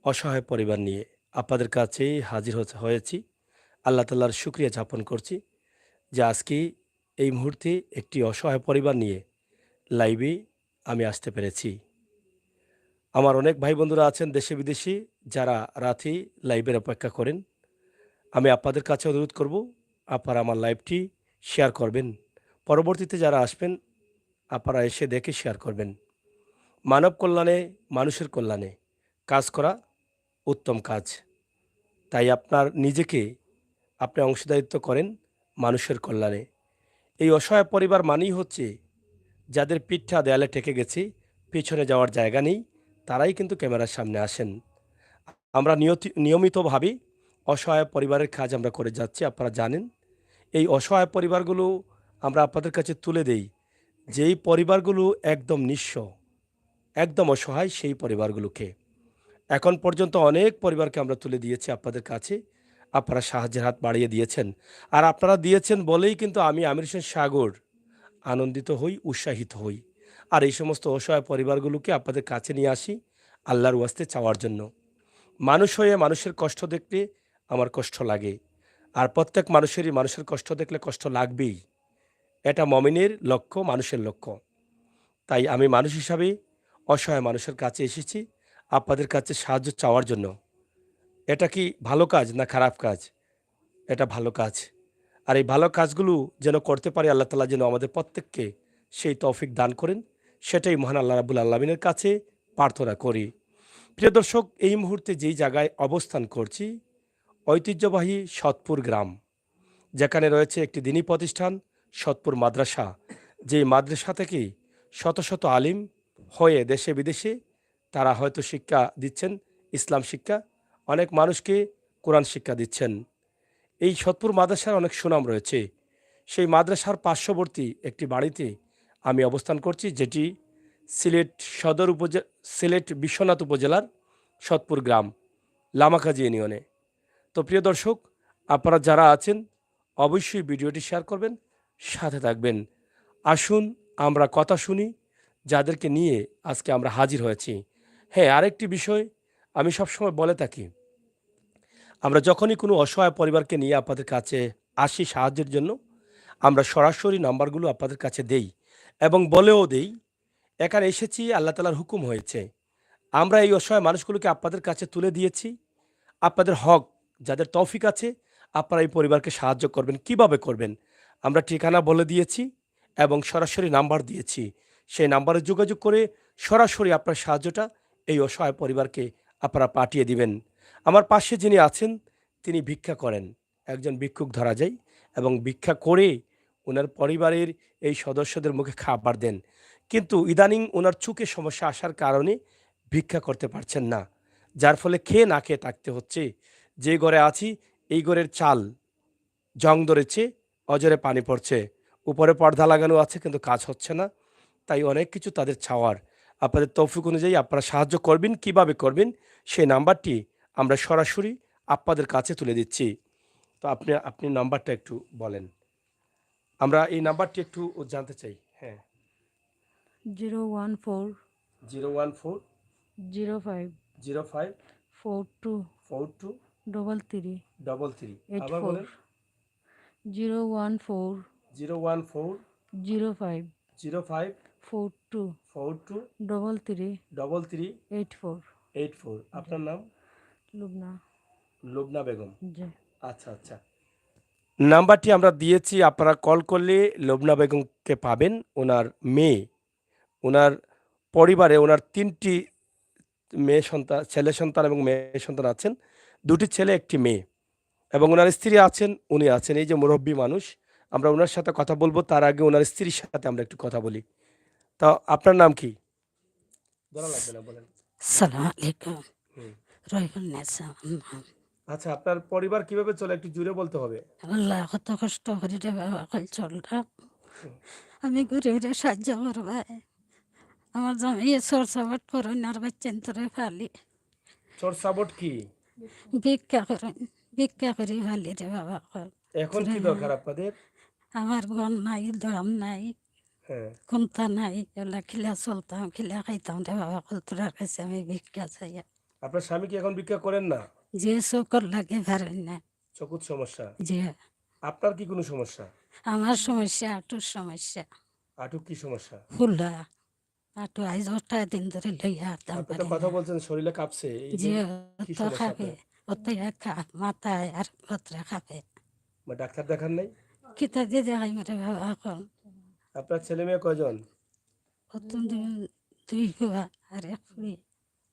অসহায় পরিবার নিয়ে আপনাদের কাছে হাজির হয়েছি। আল্লাহ তাআলার শুকরিয়া জ্ঞাপন করছি যে আজকে এই মুহূর্তে একটি অসহায় পরিবার নিয়ে লাইভে আমি আসতে পেরেছি। আমার অনেক ভাই বন্ধুরা আছেন দেশে বিদেশে যারা রাতেই লাইভের অপেক্ষা করেন। আমি আপনাদের কাছে অনুরোধ করব, আপনারা আমার লাইভটি শেয়ার করবেন। পরবর্তীতে যারা আসবেন আপনারা এসে দেখে শেয়ার করবেন। মানব কল্যাণে, মানুষের কল্যাণে কাজ করা উত্তম কাজ। তাই আপনার নিজেকে আপনি অংশীদারিত্ব করেন মানুষের কল্যাণে। এই অসহায় পরিবার মানেই হচ্ছে যাদের পিঠটা দেয়ালে ঠেকে গেছে, পেছনে যাওয়ার জায়গা নেই, তারাই কিন্তু ক্যামেরার সামনে আসেন। আমরা নিয়মিতভাবে অসহায় পরিবারের কাজ আমরা করে যাচ্ছি, আপনারা জানেন। এই অসহায় পরিবারগুলো আমরা আপনাদের কাছে তুলে দেই, যেই পরিবারগুলো একদম নিঃস্ব, একদম অসহায় সেই পরিবারগুলোকে। এখন পর্যন্ত অনেক পরিবারকে আমরা তুলে দিয়েছি আপনাদের কাছে। আপনারা সাহায্যের হাত বাড়িয়ে দিয়েছেন। আর আপনারা দিয়েছেন বলেই কিন্তু আমি আমির হোসেন সাগর আনন্দিত হই, উৎসাহিত হই। আর এই সমস্ত অসহায় পরিবারগুলোকে আপনাদের কাছে নিয়ে আসি আল্লাহর ওয়াস্তে চাওয়ার জন্য। মানুষ হয়ে মানুষের কষ্ট দেখলে আমার কষ্ট লাগে। আর প্রত্যেক মানুষেরই মানুষের কষ্ট দেখলে কষ্ট লাগবেই। এটা মমিনের লক্ষ্য, মানুষের লক্ষ্য। তাই আমি মানুষ হিসাবে অসহায় মানুষের কাছে এসেছি আপনাদের কাছে সাহায্য চাওয়ার জন্য। এটা কি ভালো কাজ না খারাপ কাজ? এটা ভালো কাজ। আর এই ভালো কাজগুলো যেন করতে পারি আল্লাহ তাআলা যেন আমাদের প্রত্যেককে সেই তৌফিক দান করেন, সেটাই মহান আল্লাহ রাব্বুল আলামিনের কাছে প্রার্থনা করি। প্রিয় দর্শক, এই মুহূর্তে যেই জায়গায় অবস্থান করছি, ঐতিহ্যবাহী সতপুর গ্রাম, যেখানে রয়েছে একটি দ্বীনী প্রতিষ্ঠান সতপুর মাদ্রাসা। যেই মাদ্রাসা থেকে শত শত আলিম হয়ে দেশে বিদেশে তারা হয়তো শিক্ষা দিচ্ছেন, ইসলাম শিক্ষা, অনেক মানুষকে কোরআন শিক্ষা দিচ্ছেন। এই সতপুর মাদ্রাসার অনেক সুনাম রয়েছে। সেই মাদ্রাসার পার্শ্ববর্তী একটি বাড়িতে আমি অবস্থান করছি, যেটি সিলেট সিলেট বিশ্বনাথ উপজেলার সতপুর গ্রাম, লামাকাজি ইউনিয়নে। তো প্রিয় দর্শক, আপনারা যারা আছেন অবশ্যই ভিডিওটি শেয়ার করবেন, সাথে থাকবেন। আসুন আমরা কথা শুনি যাদেরকে নিয়ে আজকে আমরা হাজির হয়েছি। হ্যাঁ, আরেকটি বিষয় আমি সবসময় বলে থাকি, আমরা যখনই কোনো অসহায় পরিবারকে নিয়ে আপনাদের কাছে আসি সাহায্যের জন্য, আমরা সরাসরি নাম্বারগুলো আপনাদের কাছে দেই এবং বলেও দেই, এখানে এসেছি আল্লাহ তাআলার হুকুম হয়েছে। আমরা এই অসহায় মানুষগুলোকে আপনাদের কাছে তুলে দিয়েছি। আপনাদের হক, যাদের তৌফিক আছে, আপনারা এই পরিবারকে সাহায্য করবেন। কিভাবে করবেন? আমরা ঠিকানা বলে দিয়েছি এবং সরাসরি নাম্বার দিয়েছি। সেই নাম্বারে যোগাযোগ করে সরাসরি আপনার সাহায্যটা এই অসহায় পরিবারকে আপনারা পাঠিয়ে দিবেন। আমার পাশে যিনি আছেন তিনি ভিক্ষা করেন। একজন ভিক্ষুক ধরা যায় এবং ভিক্ষা করে উনার পরিবারের এই সদস্যদের মুখে খাবার দেন। কিন্তু ইদানিং উনার চোখে সমস্যা আসার কারণে ভিক্ষা করতে পারছেন না। যার ফলে খেয়ে না খেয়ে থাকতে হচ্ছে। যে ঘরে আছি এই ঘরের চাল জং ধরেছে, অজরে পানি পড়ছে। উপরে পর্দা লাগানো আছে কিন্তু কাজ হচ্ছে না। তাই অনেক কিছু তাদের চাওয়ার। আপনাদের তৌফিক অনুযায়ী আপনারা সাহায্য করবেন, কিভাবে করবেন সেই নাম্বারটি আমরা সরাসরি আপনাদের কাছে তুলে দিচ্ছি। তো আপনি নাম্বারটা একটু বলেন। আমরা এই নাম্বারটি একটু জানতে চাই। হ্যাঁ, 014 014 05 05 42 42 33 33। আবার 84 বলেন। 014 014 05 05 42 42 33 33 84 84। জি আপনার নাম? লুবনা লুবনা বেগম। জি আচ্ছা, আচ্ছা। নাম্বারটি আমরা দিয়েছি, আপনারা কল করলে লুবনা বেগমকে পাবেন। উনার মেয়ে, উনার পরিবারে উনার ৩ টি ছেলে সন্তান এবং মেয়ে সন্তান আছেন। ২ টি ছেলে, ১ টি মেয়ে এবং উনার স্ত্রী আছেন, উনি আছেন। এই যে মুরব্বী মানুষ, আমরা উনার সাথে কথা বলব। তার আগে উনার স্ত্রীর সাথে আমরা একটু কথা বলি। তো আপনার নাম কি? বলা লাগবে না, বলেন। সালাম আলাইকুম হুম। রহিমুন্নেছা আম্মা আচ্ছা, আপনার পরিবার কিভাবে চলে একটু জুড়ে বলতে হবে। আল্লাহ কত কষ্ট করে রে বাবা কল চললাম হুম। আমি ঘুরে ঘুরে সাহায্য করবা আমার জামাই সর সাবাট করুন আর বাচ্চেন তোরে ফালি চোর সাবট কি? ভিক্ষা করুন ভিক্ষা করি ফালি রে বাবা কল এখন তোরে কি দরকার আপনাদের? আমার গন নাই দাম নাই হ্যাঁ। কোনটা নাই এগুলা খিলা চলতাম খিলা খাইতাম রে বাবা কল তোরার কাছে আমি ভিক্ষা চাই আপনার স্বামী কি এখন ভিক্ষা করেন না? যে চোখর লাগে পারেন না। চকুত সমস্যা। যে আপনার কি কোনো সমস্যা? আমার সমস্যা হাঁটুর সমস্যা। হাঁটুর কি সমস্যা? ফুলা হাঁটু আজ 8টা দিন ধরে লইয়া হাঁটতাম আপনি তো পারি কথা না। বলছেন শরীরে কাঁপছে। এই যে যে কি অত সমস্যা খাবে আপনার? অত মাথায় আর পত্রে খাবে। ডাক্তার দেখান নাই? কিতা দিয়ে দেখাই মরে বাবা এখন। আপনার ছেলে মেয়ে কয়জন? প্রথম দিন 2 বুয়া আর 1 ফুই।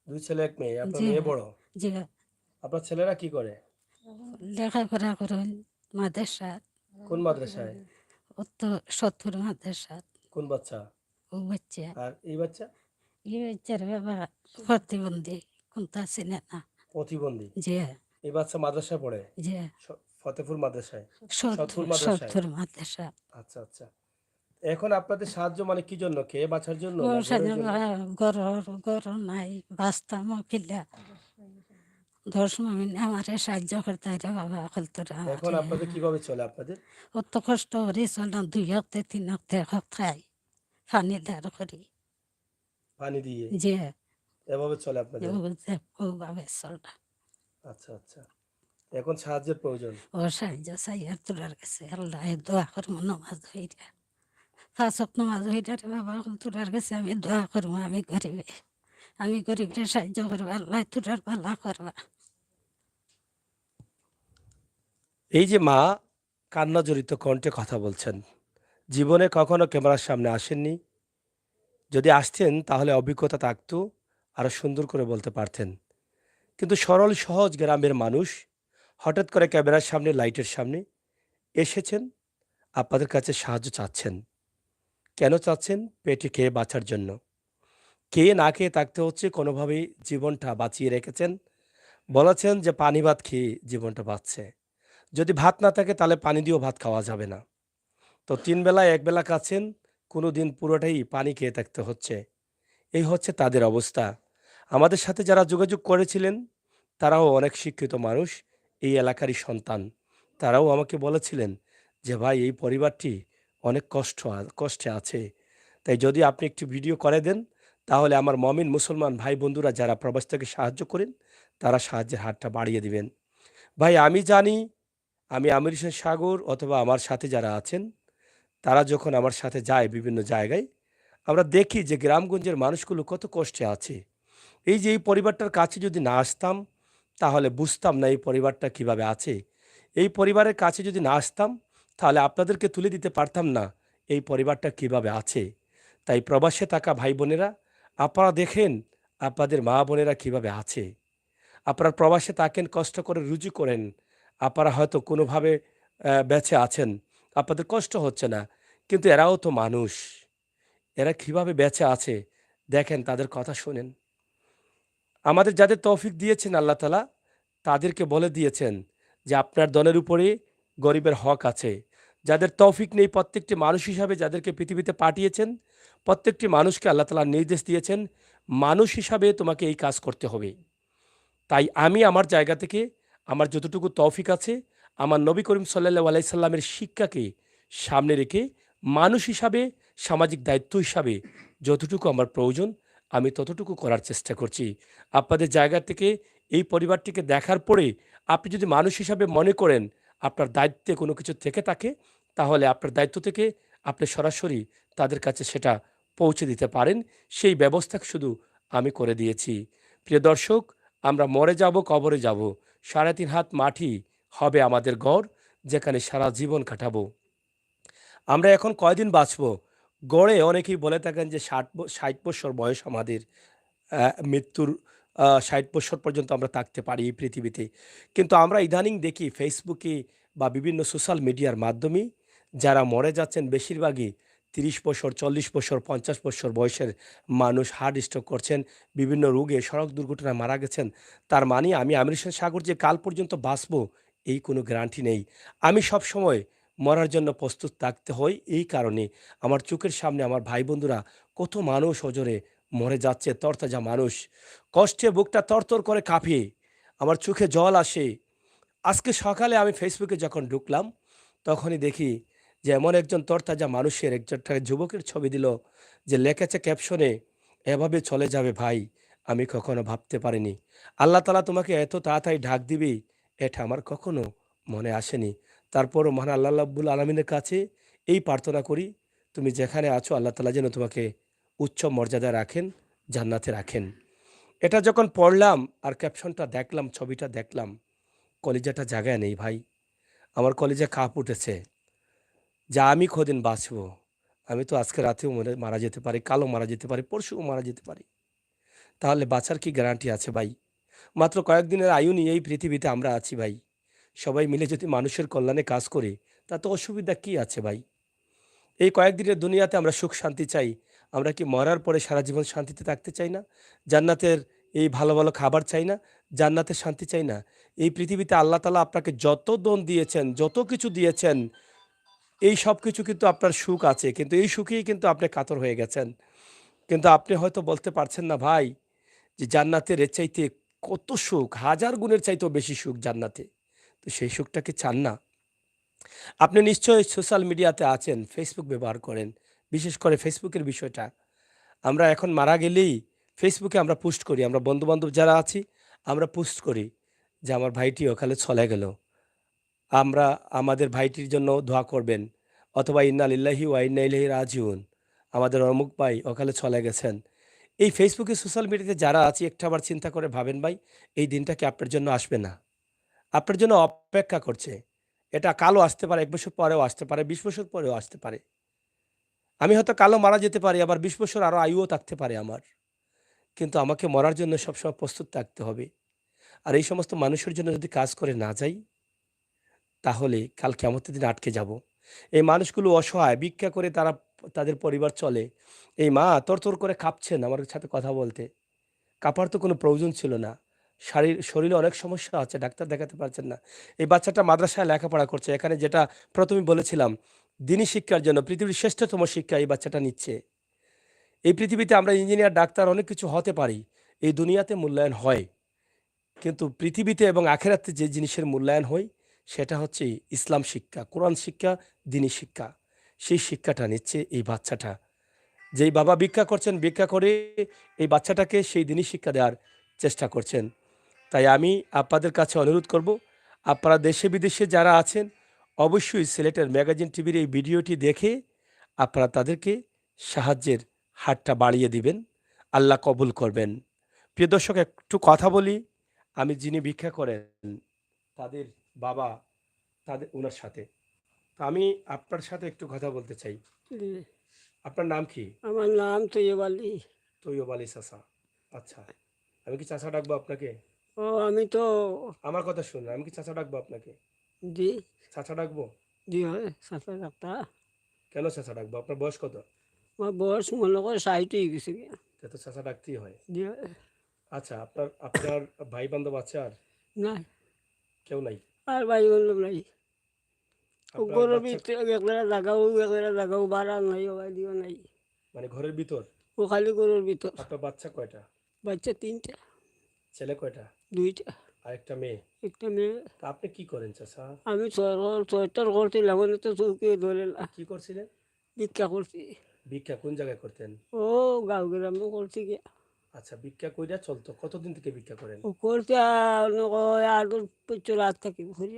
2 ছেলে 1 মেয়ে। আপনার যে মেয়ে বড়। যে আপনার ছেলেরা কি করে? লেখাপড়া করুন মাদ্রাসা। কোন মাদ্রাসায়? অত সত্তর মাদ্রাসা। কোন বাচ্চা? ও বাচ্চা আর এই বাচ্চা? এই বাচ্চার বাবা প্রতিবন্ধী কোনটা চিনে না। প্রতিবন্ধী। যে এই বাচ্চা মাদ্রাসায় পড়ে? যে ফতেপুর মাদ্রাসায়? সৎপুর সত্তর মাদ্রাসায়? সত্তর মাদ্রাসা। আচ্ছা, আচ্ছা। এখন আপনাদের সাহায্য মানে কি জন্য? খেয়ে বাঁচার জন্য ও না ঘরের সাজা জন্য? গর নাই বাঁচতাম কিলা 10 মিনিট আমারে সাহায্য করতে রে বাবা তোরা এখন আমারে। আপনাদের কিভাবে চলে আপনাদের? অত কষ্ট করে চললাম 2 হপ্তে 3 হপ্তে খাই পানি দাঁড় করি। পানি দিয়ে? যে এভাবে চলে আপনাদের? ওভাবে চললাম। আচ্ছা, আচ্ছা। এখন সাহায্যের প্রয়োজন। ও সাহায্য চাই আর তোরার কাছে আল্লাহ দোয়া করবো নামাজ হইরা 5 ওয়াক্ত নামাজ হইরা রে বাবা তোরার কাছে আমি দোয়া করবো। আমি গরিবরে সাহায্য করবো আল্লাহ তোরার ভালো করবা। এই যে মা কান্না জড়িত কণ্ঠে কথা বলছেন। জীবনে কখনো ক্যামেরার সামনে আসেননি। যদি আসতেন তাহলে অভিজ্ঞতা থাকতো, আরো সুন্দর করে বলতে পারতেন। কিন্তু সরল সহজ গ্রামের মানুষ হঠাৎ করে ক্যামেরার সামনে, লাইটের সামনে এসেছেন, আপনাদের কাছে সাহায্য চাচ্ছেন। কেন চাচ্ছেন? পেটে খেয়ে বাঁচার জন্য। খেয়ে না খেয়ে থাকতে হচ্ছে, কোনোভাবেই জীবনটা বাঁচিয়ে রেখেছেন। বলেছেন যে পানি ভাত খেয়ে জীবনটা বাঁচছে। যদি ভাত না থাকে তাহলে পানি দিয়েও ভাত খাওয়া যাবে না। তো 3 বেলায় 1 বেলা খাচ্ছেন, কোনোদিন পুরোটাই পানি খেয়ে থাকতে হচ্ছে। এই হচ্ছে তাদের অবস্থা। আমাদের সাথে যারা যোগাযোগ করেছিলেন, তারাও অনেক শিক্ষিত মানুষ, এই এলাকারই সন্তান। তারাও আমাকে বলেছিলেন যে, "ভাই এই পরিবারটি অনেক কষ্টে আছে। তাই যদি আপনি একটু ভিডিও করে দেন, তাহলে আমার মমিন মুসলমান ভাই বন্ধুরা যারা প্রবাস থেকে সাহায্য করেন, তারা সাহায্যের হাতটা বাড়িয়ে দিবেন।" ভাই আমি জানি, আমি আমির হোসেন সাগর অথবা আমার সাথে যারা আছেন, তারা যখন আমার সাথে যায় বিভিন্ন জায়গায়, আমরা দেখি যে গ্রামগঞ্জের মানুষগুলো কত কষ্টে আছে। এই যে এই পরিবারটার কাছে যদি না আসতাম, তাহলে বুঝতাম না এই পরিবারটা কিভাবে আছে। এই পরিবারের কাছে যদি না আসতাম, তাহলে আপনাদেরকে তুলে দিতে পারতাম না এই পরিবারটা কিভাবে আছে। তাই প্রবাসে থাকা ভাই বোনেরা, আপনারা দেখেন আপনাদের মা বোনেরা কিভাবে আছে। আপনারা প্রবাসে থাকেন, কষ্ট করে রুজি করেন। আপনারা হয়তো কোনোভাবে বেঁচে আছেন। আপনাদের কষ্ট হচ্ছে না। কিন্তু এরাও তো মানুষ। এরা কিভাবে বেঁচে আছে দেখেন, তাদের কথা শোনেন। আমাদের যাদের তৌফিক দিয়েছেন আল্লাহ তাআলা, তাদেরকে বলে দিয়েছেন যে আপনার দলের উপরে গরিবের হক আছে। যাদের তৌফিক নেই, প্রত্যেকটি মানুষ হিসাবে যাদেরকে পৃথিবীতে পাঠিয়েছেন, প্রত্যেকটি মানুষকে আল্লাহ তাআলা নির্দেশ দিয়েছেন, মানুষ হিসাবে তোমাকে এই কাজ করতে হবে। তাই আমি আমার জায়গা থেকে আমার যতটুকু তৌফিক আছে, আমার নবী করিম সাল্লাল্লাহু আলাইহি সাল্লামের শিক্ষাকে সামনে রেখে মানুষ হিসাবে, সামাজিক দায়িত্ব হিসাবে যতটুকু আমার প্রয়োজন, আমি ততটুকু করার চেষ্টা করছি। আপনাদের জায়গা থেকে এই পরিবারটিকে দেখার পরে আপনি যদি মানুষ হিসাবে মনে করেন আপনার দায়িত্বে কোনো কিছু থেকে থাকে, তাহলে আপনার দায়িত্ব থেকে আপনি সরাসরি তাদের কাছে সেটা পৌঁছে দিতে পারেন। সেই ব্যবস্থা শুধু আমি করে দিয়েছি। প্রিয় দর্শক, আমরা মরে যাব, কবরে যাব। ৩.৫ হাত মাটি হবে আমাদের ঘর, যেখানে সারা জীবন কাটাবো। আমরা এখন কয়দিন বাঁচবো? গড়ে অনেকেই বলে থাকেন যে ৬০ বৎসর বয়স আমাদের। মৃত্যুর ৬০ বৎসর পর্যন্ত আমরা থাকতে পারি এই পৃথিবীতে। কিন্তু আমরা ইদানিং দেখি ফেসবুকে বা বিভিন্ন সোশ্যাল মিডিয়ার মাধ্যমে যারা মরে যাচ্ছেন বেশিরভাগই ৩০ বছর, ৪০ বছর, ৫০ বছর বয়সের মানুষ হার্ট স্ট্রোক করছেন, বিভিন্ন রোগে সড়ক দুর্ঘটনায় মারা গেছেন। তার মানে আমি আমির হোসেন সাগর যে কাল পর্যন্ত বাঁচবো এই কোনো গ্যারান্টি নেই। আমি সবসময় মরার জন্য প্রস্তুত থাকতে হয়, এই কারণে আমার চোখের সামনে আমার ভাই বন্ধুরা কত মানুষ অজরে মরে যাচ্ছে, তরতাজা মানুষ। কষ্টে বুকটা তরতর করে কাঁপে। আমার চোখে জল আসে। আজকে সকালে আমি ফেসবুকে যখন ঢুকলাম, তখনই দেখি যে এমন একজন তরতাজা মানুষের একটা যুবকের ছবি দিল, যে লেখেছে ক্যাপশনে, "এভাবে চলে যাবে ভাই, আমি কখনো ভাবতে পারিনি আল্লাহ তালা তোমাকে এত তাড়াতাড়ি ডাক দিবি, এটা আমার কখনো মনে আসেনি। তারপরও মহান আল্লাহ রাব্বুল আলমিনের কাছে এই প্রার্থনা করি, তুমি যেখানে আছো আল্লাহ তালা যেন তোমাকে উচ্চ মর্যাদায় রাখেন, জান্নাতে রাখেন। এটা যখন পড়লাম আর ক্যাপশনটা দেখলাম, ছবিটা দেখলাম, কলিজাটা জায়গায় নেই ভাই। আমার কলিজা কাঁপ উঠেছে। যা আমি কদিন বাঁচবো, আমি তো আজকে রাতেও মারা যেতে পারি, কালও মারা যেতে পারি, পরশুও মারা যেতে পারি। তাহলে বাঁচার কি গ্যারান্টি আছে ভাই? মাত্র কয়েকদিনের আয়ু নিয়ে এই পৃথিবীতে আমরা আছি ভাই। সবাই মিলে যদি মানুষের কল্যাণে কাজ করি, তাতে অসুবিধা কি আছে ভাই? এই কয়েকদিনের দুনিয়াতে আমরা সুখ শান্তি চাই। আমরা কি মরার পরে সারা জীবন শান্তিতে থাকতে চাই না? জান্নাতের এই ভালো ভালো খাবার চাই না? জান্নাতের শান্তি চাই না? এই পৃথিবীতে আল্লাহ তালা আপনাকে যত দন দিয়েছেন, যত কিছু দিয়েছেন, এই সব কিছু কিন্তু আপনার সুখ আছে, কিন্তু এই সুখেই কিন্তু আপনি কাতর হয়ে গেছেন। কিন্তু আপনি হয়তো বলতে পারছেন না ভাই, যে জান্নাতের এর চাইতে কত সুখ, হাজার গুণের চাইতেও বেশি সুখ জান্নাতে। তো সেই সুখটাকে চান না? আপনি নিশ্চয়ই সোশ্যাল মিডিয়াতে আছেন, ফেসবুক ব্যবহার করেন। বিশেষ করে ফেসবুকের বিষয়টা, আমরা এখন মারা গেলেই ফেসবুকে আমরা পোস্ট করি, আমরা বন্ধু-বান্ধব যারা আছি, আমরা পোস্ট করি যে আমার ভাইটি ওখানে চলে গেল। আমরা আমাদের ভাইটির জন্য দোয়া করবেন। অথবা ইন্না লিল্লাহি ওয়া ইন্না ইলাইহি রাজিউন। আমাদের অমুক ভাই অকালে চলে গেছেন। এই ফেসবুকে সোশ্যাল মিডিয়াতে যারা আছি একটাবার চিন্তা করে ভাবেন ভাই, এই দিনটা কি আপনার জন্য আসবে না? আপনার জন্য অপেক্ষা করছে। এটা কালও আসতে পারে, ১ বছর পরেও আসতে পারে, ২০ বছর পরেও আসতে পারে। আমি হয়তো কালও মারা যেতে পারি, আবার ২০ বছর আরো আয়ুও থাকতে পারে আমার। কিন্তু আমাকে মরার জন্য সবসময় প্রস্তুত থাকতে হবে। আর এই সমস্ত মানুষের জন্য যদি কাজ করে না যাই, তাহলে কাল কিয়ামতের দিনে আটকে যাব। এই মানুষগুলো অসহায়, ভিক্ষা করে তারা তাদের পরিবার চলে। এই মা তরতর করে কাঁপছেন আমার সাথে কথা বলতে। কাঁপার তো কোনো প্রয়োজন ছিল না। শরীরে অনেক সমস্যা আছে, ডাক্তার দেখাতে পারছেন না। এই বাচ্চাটা মাদ্রাসায় লেখাপড়া করছে। এখানে যেটা ১ম এই বলেছিলাম, দ্বীনি শিক্ষার জন্য পৃথিবীর শ্রেষ্ঠতম শিক্ষা এই বাচ্চাটা নিচ্ছে। এই পৃথিবীতে আমরা ইঞ্জিনিয়ার, ডাক্তার অনেক কিছু হতে পারি। এই দুনিয়াতে মূল্যায়ন হয়। কিন্তু পৃথিবীতে এবং আখেরাতে যে জিনিসের মূল্যায়ন হয়, সেটা হচ্ছে ইসলাম শিক্ষা, কোরআন শিক্ষা, দ্বীনি শিক্ষা। সেই শিক্ষাটা নিচ্ছে এই বাচ্চাটা। যেই বাবা ভিক্ষা করছেন, ভিক্ষা করে এই বাচ্চাটাকে সেই দ্বীনি শিক্ষা দেওয়ার চেষ্টা করছেন। তাই আমি আপনাদের কাছে অনুরোধ করব, আপনারা দেশে বিদেশে যারা আছেন, অবশ্যই সিলেটের ম্যাগাজিন টিভির এই ভিডিওটি দেখে আপনারা তাদেরকে সাহায্যের হাতটা বাড়িয়ে দিবেন। আল্লাহ কবুল করবেন। প্রিয় দর্শক, একটু কথা বলি। আমি যিনি ভিক্ষা করেন, তাদের বাবা, উনার সাথে। তো আমি আপনার সাথে একটু কথা বলতে চাই। জি, আপনার নাম কি? আমার নাম তৈয়ব আলী। তৈয়ব আলী চাচা। আচ্ছা, আমি কি চাচা ডাকবো আপনাকে? ও আমি তো আমার কথা শুনুন, আমি কি চাচা ডাকবো আপনাকে? জি চাচা ডাকবো? জি হয় সাঁতার কাটা। কেন চাচা ডাকবো? আপনার বয়স কত? আমার বয়স মনে করে 60 হয়ে গেছে গিয়া। তা তো চাচা ডাকতেই হয়। জি হয়। আচ্ছা, আপনার আপনার ভাই বান্ধব আছে আর? নাই, কেউ নাই? আর ভাই বললাম নাই। ও আপনার গরুর বাচ্চা ভিতরে একলা লাগাও বাড়া নাই, ও দিও নাই। মানে ঘরের ভিতর? ও খালি গরুর ভিতর। আপনার বাচ্চা কয়টা? বাচ্চা 3টা, ছেলে কয়টা? 2টা, আর একটা মেয়ে? একটা মেয়ে। তা আপনি কি করেন চাচা? আমি ছয়টার করছিলাম, মানে তো চৌকি ধরে না। কি করছিলেন? ভিক্ষা করছি। ভিক্ষা কোন জায়গায় করতেন? ও গাঁও গ্রামে করছি গিয়া। আচ্ছা, ভিক্ষা কইরা চলতো? কতদিন থেকে ভিক্ষা করেন? ও করতে আর 8 বছর রাত থাকি ঘুরি।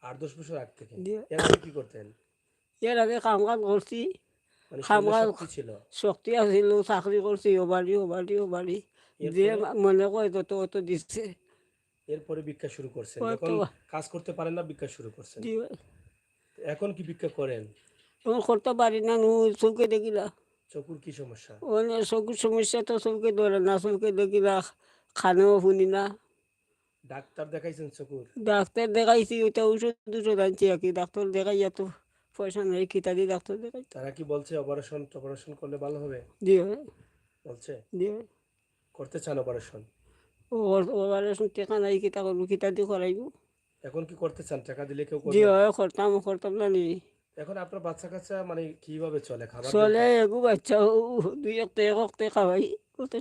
৮-১০ বছর আগ থেকে? দিয়ে এর আগে কি করতেন? এর আগে কাম কাজ করছি। মানে শরীরে খামার শক্তি ছিল? শক্তি আছিল, চাকরি করছি, ও বাড়ি দিয়ে এরপরে? মনে কয় তত অত দিচ্ছে। এরপরে ভিক্ষা শুরু করছেন? ওই যখন তো কাজ করতে পারেন না, ভিক্ষা শুরু করছেন? দিয়ে এখন কি ভিক্ষা করেন? এখন করতে পারি না, চৌকে দেখিলা। চকুর কি সমস্যা? ওখানে চকুর সমস্যা তো চৌকে ধরে না, চৌকে দেখিলা খানেও শুনি না। ডাক্তার দেখাইছেন চকুর? ডাক্তার দেখাইছি, ওইটা ওষুধ আনছি আর কি। ডাক্তার দেখাই এত পয়সা নেই, খিতা দিয়ে ডাক্তার দেখাই। তারা কি বলছে অপারেশন টপারেশন করলে ভালো হবে? দিয়ে বলছে? দিয়ে করতে চান অপারেশন? ওভারে টেকা নাই, খিতা করবো, খিতা দিয়ে করাইব। এখন কি করতে চান? টাকা দিলে কেউ জি করবে? হয়, করতাম না নি। এখন আপনার বাচ্চা কাচ্চা মানে কিভাবে চলে? খাবার দেন চলে কি? এগু বাচ্চা দুই একটা একতে খাওয়াই কত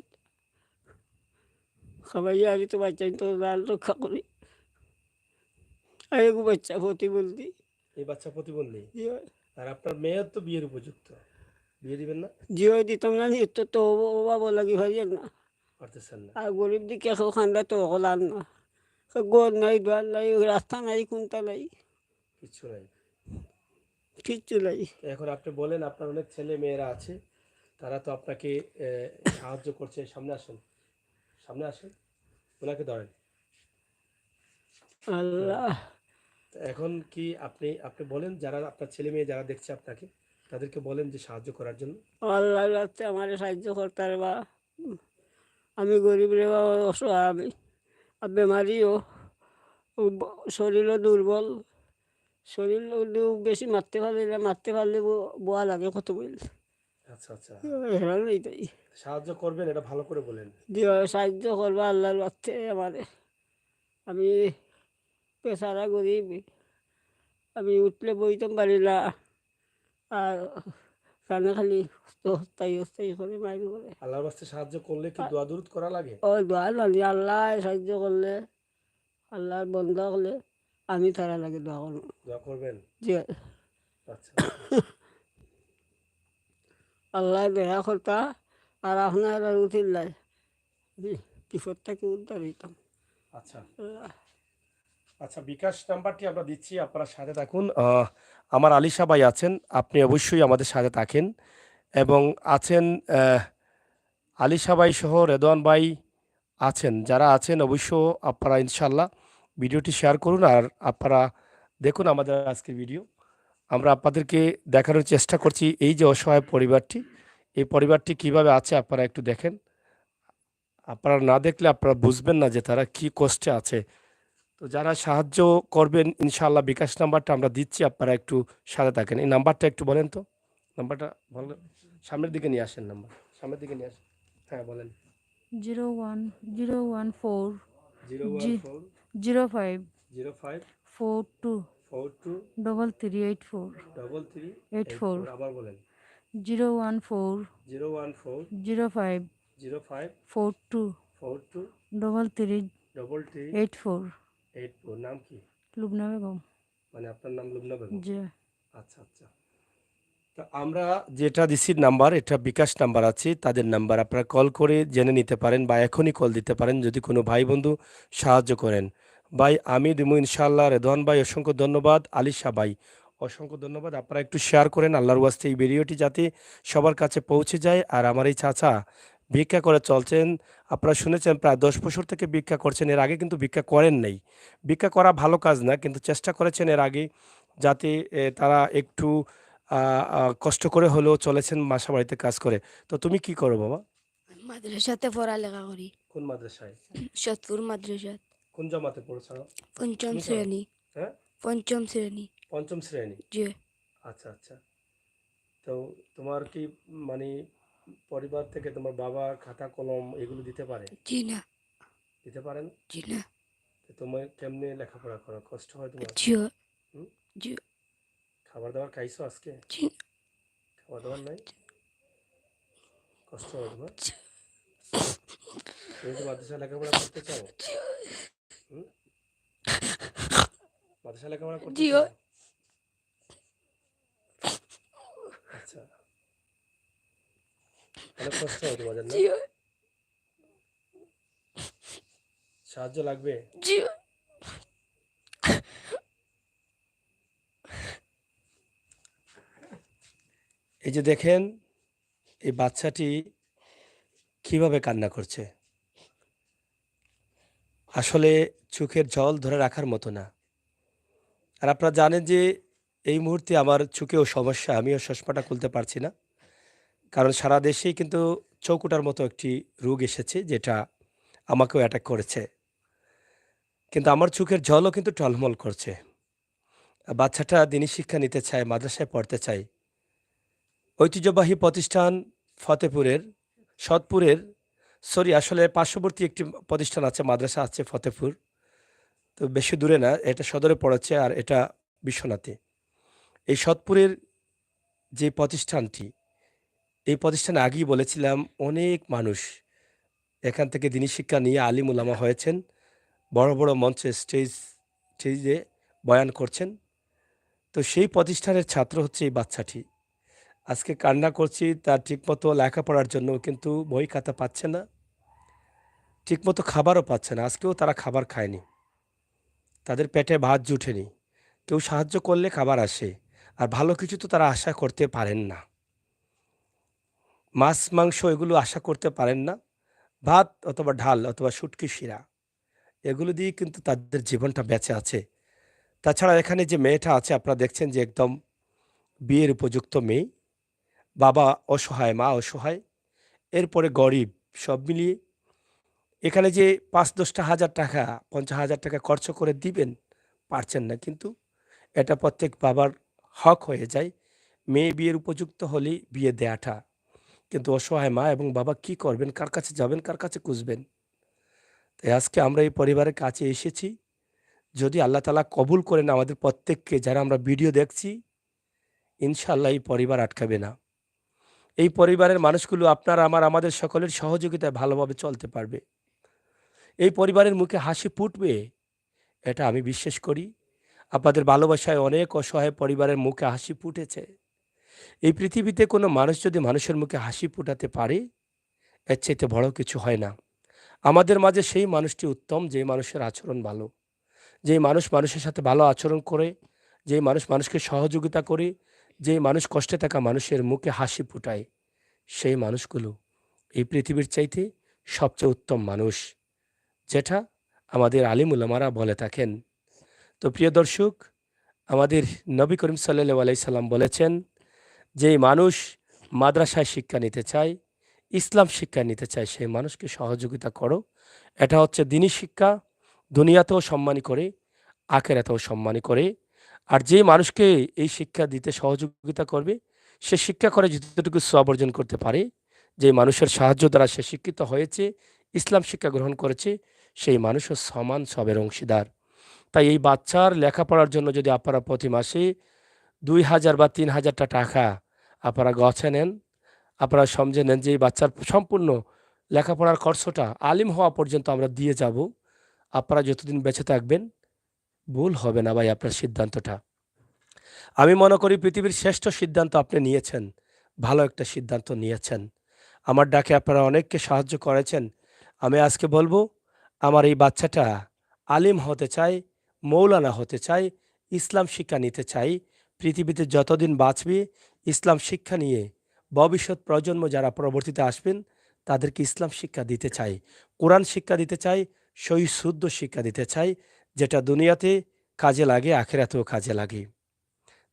খাওয়াই। আমি তো বাচ্চা তো লাল রক্ষা করি। আর এগু বাচ্চা প্রতিবন্ধী। এই বাচ্চা প্রতিবন্ধী? জি হয়। আর আপনার মেয়ের তো বিয়ের উপযুক্ত, বিয়ে দিবেন না? জি হয়, দিতাম না নি, তো তো বাবা লাগি ভাই না। পারতেছেন না। আর গরিব দিকে কেউ খান্দা তো হলার না, গোর নাই, দোয়ার নাই, রাস্তা নাই, কোনটা নাই, কিচ্ছু নাই। কিচ্ছু নাই। তো এখন আপনি বলেন, আপনার অনেক ছেলে মেয়েরা আছে, তারা তো আপনাকে সাহায্য করছে। সামনে আসেন, সামনে আসেন, ওনাকে ধরেন। ধরেন। আল্লাহ, তো এখন কি আপনি আপনি বলেন, যারা আপনার ছেলে মেয়ে যারা দেখছে আপনাকে, তাদেরকে বলেন যে সাহায্য করার জন্য। আল্লাহ রাস্তে আমার সাহায্য করতার বা, আমি গরিব রে বা, অসহায় আমি, আর বেমারিও, শরীরও দুর্বল, শরীর বেশি মারতে পারলে বোয়া লাগে কত বইল, আচ্ছা আচ্ছা, হেরান এইটাই। সাহায্য করবেন, এটা ভালো করে বলেন। দিয়ে সাহায্য করবা আল্লাহর রাস্তে আমারে। আমি পেশারা গরিব, আমি উঠলে বইতাম পারি না, আর কানে খালি হস্তাই হস্তাই করে মাইর করে। আল্লাহর বাস্তে সাহায্য করলে কি দোয়া দুরুদ করা লাগে? ও দোয়া নানি, আল্লাহ সাহায্য করলে, আল্লাহর বন্ধ হলে আমি তারা লাগে দোয়া করবো। দোয়া করবেন। যে আচ্ছা আচ্ছা আল্লাহ দেখা করতা, আর আপনার আর উঠিল্লাই বিপদ থেকে উদ্ধার হইতাম। আচ্ছা আল্লাহ, আচ্ছা, বিকাশ নাম্বারটি আমরা দিচ্ছি, আপনারা সাথে থাকুন। আমার আলিশা ভাই আছেন, আপনি অবশ্যই আমাদের সাথে থাকেন। এবং আছেন আলিশা ভাই সহ রেদওয়ান ভাই আছেন, যারা আছেন অবশ্য আপনারা ইনশাল্লাহ ভিডিওটি শেয়ার করুন। আর আপনারা দেখুন আমাদের আজকের ভিডিও। আমরা আপনাদেরকে দেখানোর চেষ্টা করছি এই যে অসহায় পরিবারটি, এই পরিবারটি কিভাবে আছে আপনারা একটু দেখেন। আপনারা না দেখলে আপনারা বুঝবেন না যে তারা কি কষ্টে আছে। তো যারা সাহায্য করবেন ইনশাআল্লাহ, বিকাশ নাম্বারটা আমরা দিচ্ছি, আপনারা একটু সাথে থাকেন। এই নাম্বারটা একটু বলেন তো, নাম্বারটা বলেন। সামনের দিকে নিয়ে আসেন, নাম্বার সামনের দিকে নিয়ে আসেন। হ্যাঁ বলেন। 01014 014 05 05 42 42 3384 3384। আবার বলেন। 014 014 05 05 42 42 3384 3384। নাম কি? লুবনা বেগম। মানে আপনার নাম লুবনা বেগম? জি। আচ্ছা আচ্ছা। তো আমরা যেটা দিছি নাম্বার, এটা বিকাশ নাম্বার আছে, তাদের নাম্বার আপনারা কল করে জেনে নিতে পারেন, বা এখনই কল দিতে পারেন যদি কোনো ভাই বন্ধু সাহায্য করেন। ভাই আমি দিমু ইনশাআল্লাহ। রেদওয়ান ভাই অসংখ্য ধন্যবাদ, আলিশা ভাই অসংখ্য ধন্যবাদ। আপনারা একটু শেয়ার করেন আল্লাহর ওয়াস্তে এই ভিডিওটি যাতে সবার কাছে পৌঁছে যায়। আর আমার এই চাচা ভিক্ষা করে চলছেন, আপনারা শুনেছেন প্রায় 10 বছর থেকে ভিক্ষা করছেন। এর আগে কিন্তু ভিক্ষা করেন নাই। ভিক্ষা করা ভালো কাজ না, কিন্তু চেষ্টা করেছেন এর আগে যাতে তারা একটু কষ্ট করে হলেও চলেছেন বাসা বাড়িতে কাজ করে। তো তুমি কি করো বাবা? মাদ্রাসাতে পড়ালেখা করি, কোন মাদ্রাসায়? সতপুর মাদ্রাসাত, কোন জামাতে পড়ছো? পঞ্চম তুমি করো? শ্রেণী। হ্যাঁ, পঞ্চম শ্রেণী। পঞ্চম শ্রেণী। জি। আচ্ছা আচ্ছা। তো তোমার কি মানে পরিবার থেকে তোমার বাবা খাতা কলম এগুলো দিতে পারে? জি না। দিতে পারে না? জি না। তো তোমার কেমনে লেখাপড়া করো? কষ্ট হয় তোমার? জি। হুম? জি। খাবার দাবার খাইছো আজকে? জি। খাবার দাবার নাই? কষ্ট হয় তোমার? তুমি কি মাদ্রাসায় লেখাপড়া করতে চাও? হুম? মাদ্রাসায় লেখাপড়া করতে জি। চাও? আচ্ছা, অনেক কষ্ট হয় তোমাদের না? জি। সাহায্য লাগবে? জি। এই যে দেখেন, এই বাচ্চাটি কিভাবে কান্না করছে। আসলে চোখের জল ধরে রাখার মতো না। আর আপনারা জানেন যে এই মুহূর্তে আমার চোখেও সমস্যা, আমিও চশমাটা খুলতে পারছি না। কারণ সারা দেশেই কিন্তু চৌকুটার মতো একটি রোগ এসেছে, যেটা আমাকেও অ্যাটাক করেছে। কিন্তু আমার চোখের জলও কিন্তু টলমল করছে। বাচ্চাটা দিনী শিক্ষা নিতে চায়, মাদ্রাসায় পড়তে চায়। ঐতিহ্যবাহী প্রতিষ্ঠান ফতেপুরের, সৎপুরের, আসলে পার্শ্ববর্তী একটি প্রতিষ্ঠান আছে, মাদ্রাসা আছে ফতেপুর। তো বেশি দূরে না, এটা সদরে পড়েছে, আর এটা বিশ্বনাথে। এই সৎপুরের যে প্রতিষ্ঠানটি, এই প্রতিষ্ঠানে আগেই বলেছিলাম অনেক মানুষ এখান থেকে দিনী শিক্ষা নিয়ে আলিম উলামা হয়েছেন, বড় বড় মঞ্চে স্টেজে বয়ান করছেন। তো সেই প্রতিষ্ঠানের ছাত্র হচ্ছে এই বাচ্চাটি। আজকে কান্না করছি তার ঠিকমতো লেখাপড়ার জন্য, কিন্তু বই খাতা পাচ্ছে না। ঠিকমতো খাবারও পাচ্ছে না। আজকেও তারা খাবার খায়নি। তাদের পেটে ভাত জুটেনি। কেউ সাহায্য করলে খাবার আসে। আর ভালো কিছু তো তারা আশা করতে পারেন না। মাছ, মাংস এগুলো আশা করতে পারেন না। ভাত অথবা ঢাল অথবা শুটকি শিরা এগুলো দিয়েই কিন্তু তাদের জীবনটা বেঁচে আছে। তাছাড়া এখানে যে মেয়েটা আছে আপনারা দেখছেন যে একদম বিয়ের উপযুক্ত মেয়ে। বাবা অসহায়, মা অসহায়, এরপরে গরিব। সব মিলিয়ে এখানে যে ৫-১০টা হাজার টাকা, ৫০,০০০ টাকা খরচ করে দিবেন, পারছেন না। কিন্তু এটা প্রত্যেক বাবার হক হয়ে যায়। মেয়ে বিয়ের উপযুক্ত হলেই বিয়ে দেয়াটা। কিন্তু অসহায় মা এবং বাবা কি করবেন? কার কাছে যাবেন? কার কাছে খুঁজবেন? তাই আজকে আমরা এই পরিবারের কাছে এসেছি। যদি আল্লাহ তাআলা কবুল করেন আমাদের প্রত্যেককে, যারা আমরা ভিডিও দেখছি, ইনশাআল্লাহ এই পরিবার আটকাবে না। এই পরিবারের মানুষগুলো আপনার, আমার, আমাদের সকলের সহযোগিতায় ভালোভাবে চলতে পারবে। এই পরিবারের মুখে হাসি ফুটবে, এটা আমি বিশ্বাস করি। আপনাদের ভালোবাসায় অনেক অসহায় পরিবারের মুখে হাসি ফুটেছে। এই পৃথিবীতে কোনো মানুষ যদি মানুষের মুখে হাসি ফোটাতে পারে, এর চাইতে বড় কিছু হয় না। আমাদের মাঝে সেই মানুষটি উত্তম, যে মানুষের আচরণ ভালো, যে মানুষ মানুষের সাথে ভালো আচরণ করে, যে মানুষ মানুষকে সহযোগিতা করে, যে মানুষ কষ্টে থাকা মানুষের মুখে হাসি ফোটায়, সেই মানুষগুলো এই পৃথিবীর চাইতে সবচেয়ে উত্তম মানুষ, যেটা আমাদের আলিম উলামারা বলে থাকেন। তো প্রিয় দর্শক, আমাদের নবী করিম সাল্লাল্লাহু আলাইহি সাল্লাম বলেছেন, যেই মানুষ মাদ্রাসায় শিক্ষা নিতে চায়, ইসলাম শিক্ষা নিতে চায়, সেই মানুষকে সহযোগিতা করো। এটা হচ্ছে দিনী শিক্ষা, দুনিয়াতেও সম্মানী করে, আখেরাতেও সম্মানী করে। আর যে মানুষকে এই শিক্ষা দিতে সহযোগিতা করবে, সে শিক্ষা করে যতটুকু সওয়াব অর্জন করতে পারে, যে মানুষের সাহায্য দ্বারা সে শিক্ষিত হয়েছে, ইসলাম শিক্ষা গ্রহণ করেছে, সেই মানুষও সমান সবের অংশীদার। তাই এই বাচ্চার লেখাপড়ার জন্য যদি আপনারা প্রতি মাসে ২,০০০ বা ৩,০০০ টাকা আপনারা গছে নেন, আপনারা সমঝে নেন যে এই বাচ্চার সম্পূর্ণ লেখাপড়ার খরচটা আলিম হওয়া পর্যন্ত আমরা দিয়ে যাব। আপনারা যতদিন বেঁচে থাকবেন, ভুল হবে না ভাই আপনার সিদ্ধান্তটা। আমি মনে করি পৃথিবীর শ্রেষ্ঠ সিদ্ধান্ত আপনি নিয়েছেন। ভালো একটা সিদ্ধান্ত নিয়েছেন। আমার ডাকে আপনারা অনেককে সাহায্য করেছেন। আমি আজকে বলবো, আমার এই বাচ্চাটা আলিম হতে চায়, মৌলানা হতে চায়, ইসলাম শিক্ষা নিতে চাই। পৃথিবীতে যতদিন বাঁচবে ইসলাম শিক্ষা নিয়ে ভবিষ্যৎ প্রজন্ম যারা পরবর্তীতে আসবেন, তাদেরকে ইসলাম শিক্ষা দিতে চাই, কোরআন শিক্ষা দিতে চাই, সহি শুদ্ধ শিক্ষা দিতে চাই, যেটা দুনিয়াতে কাজে লাগে, আখেরাতেও কাজে লাগে।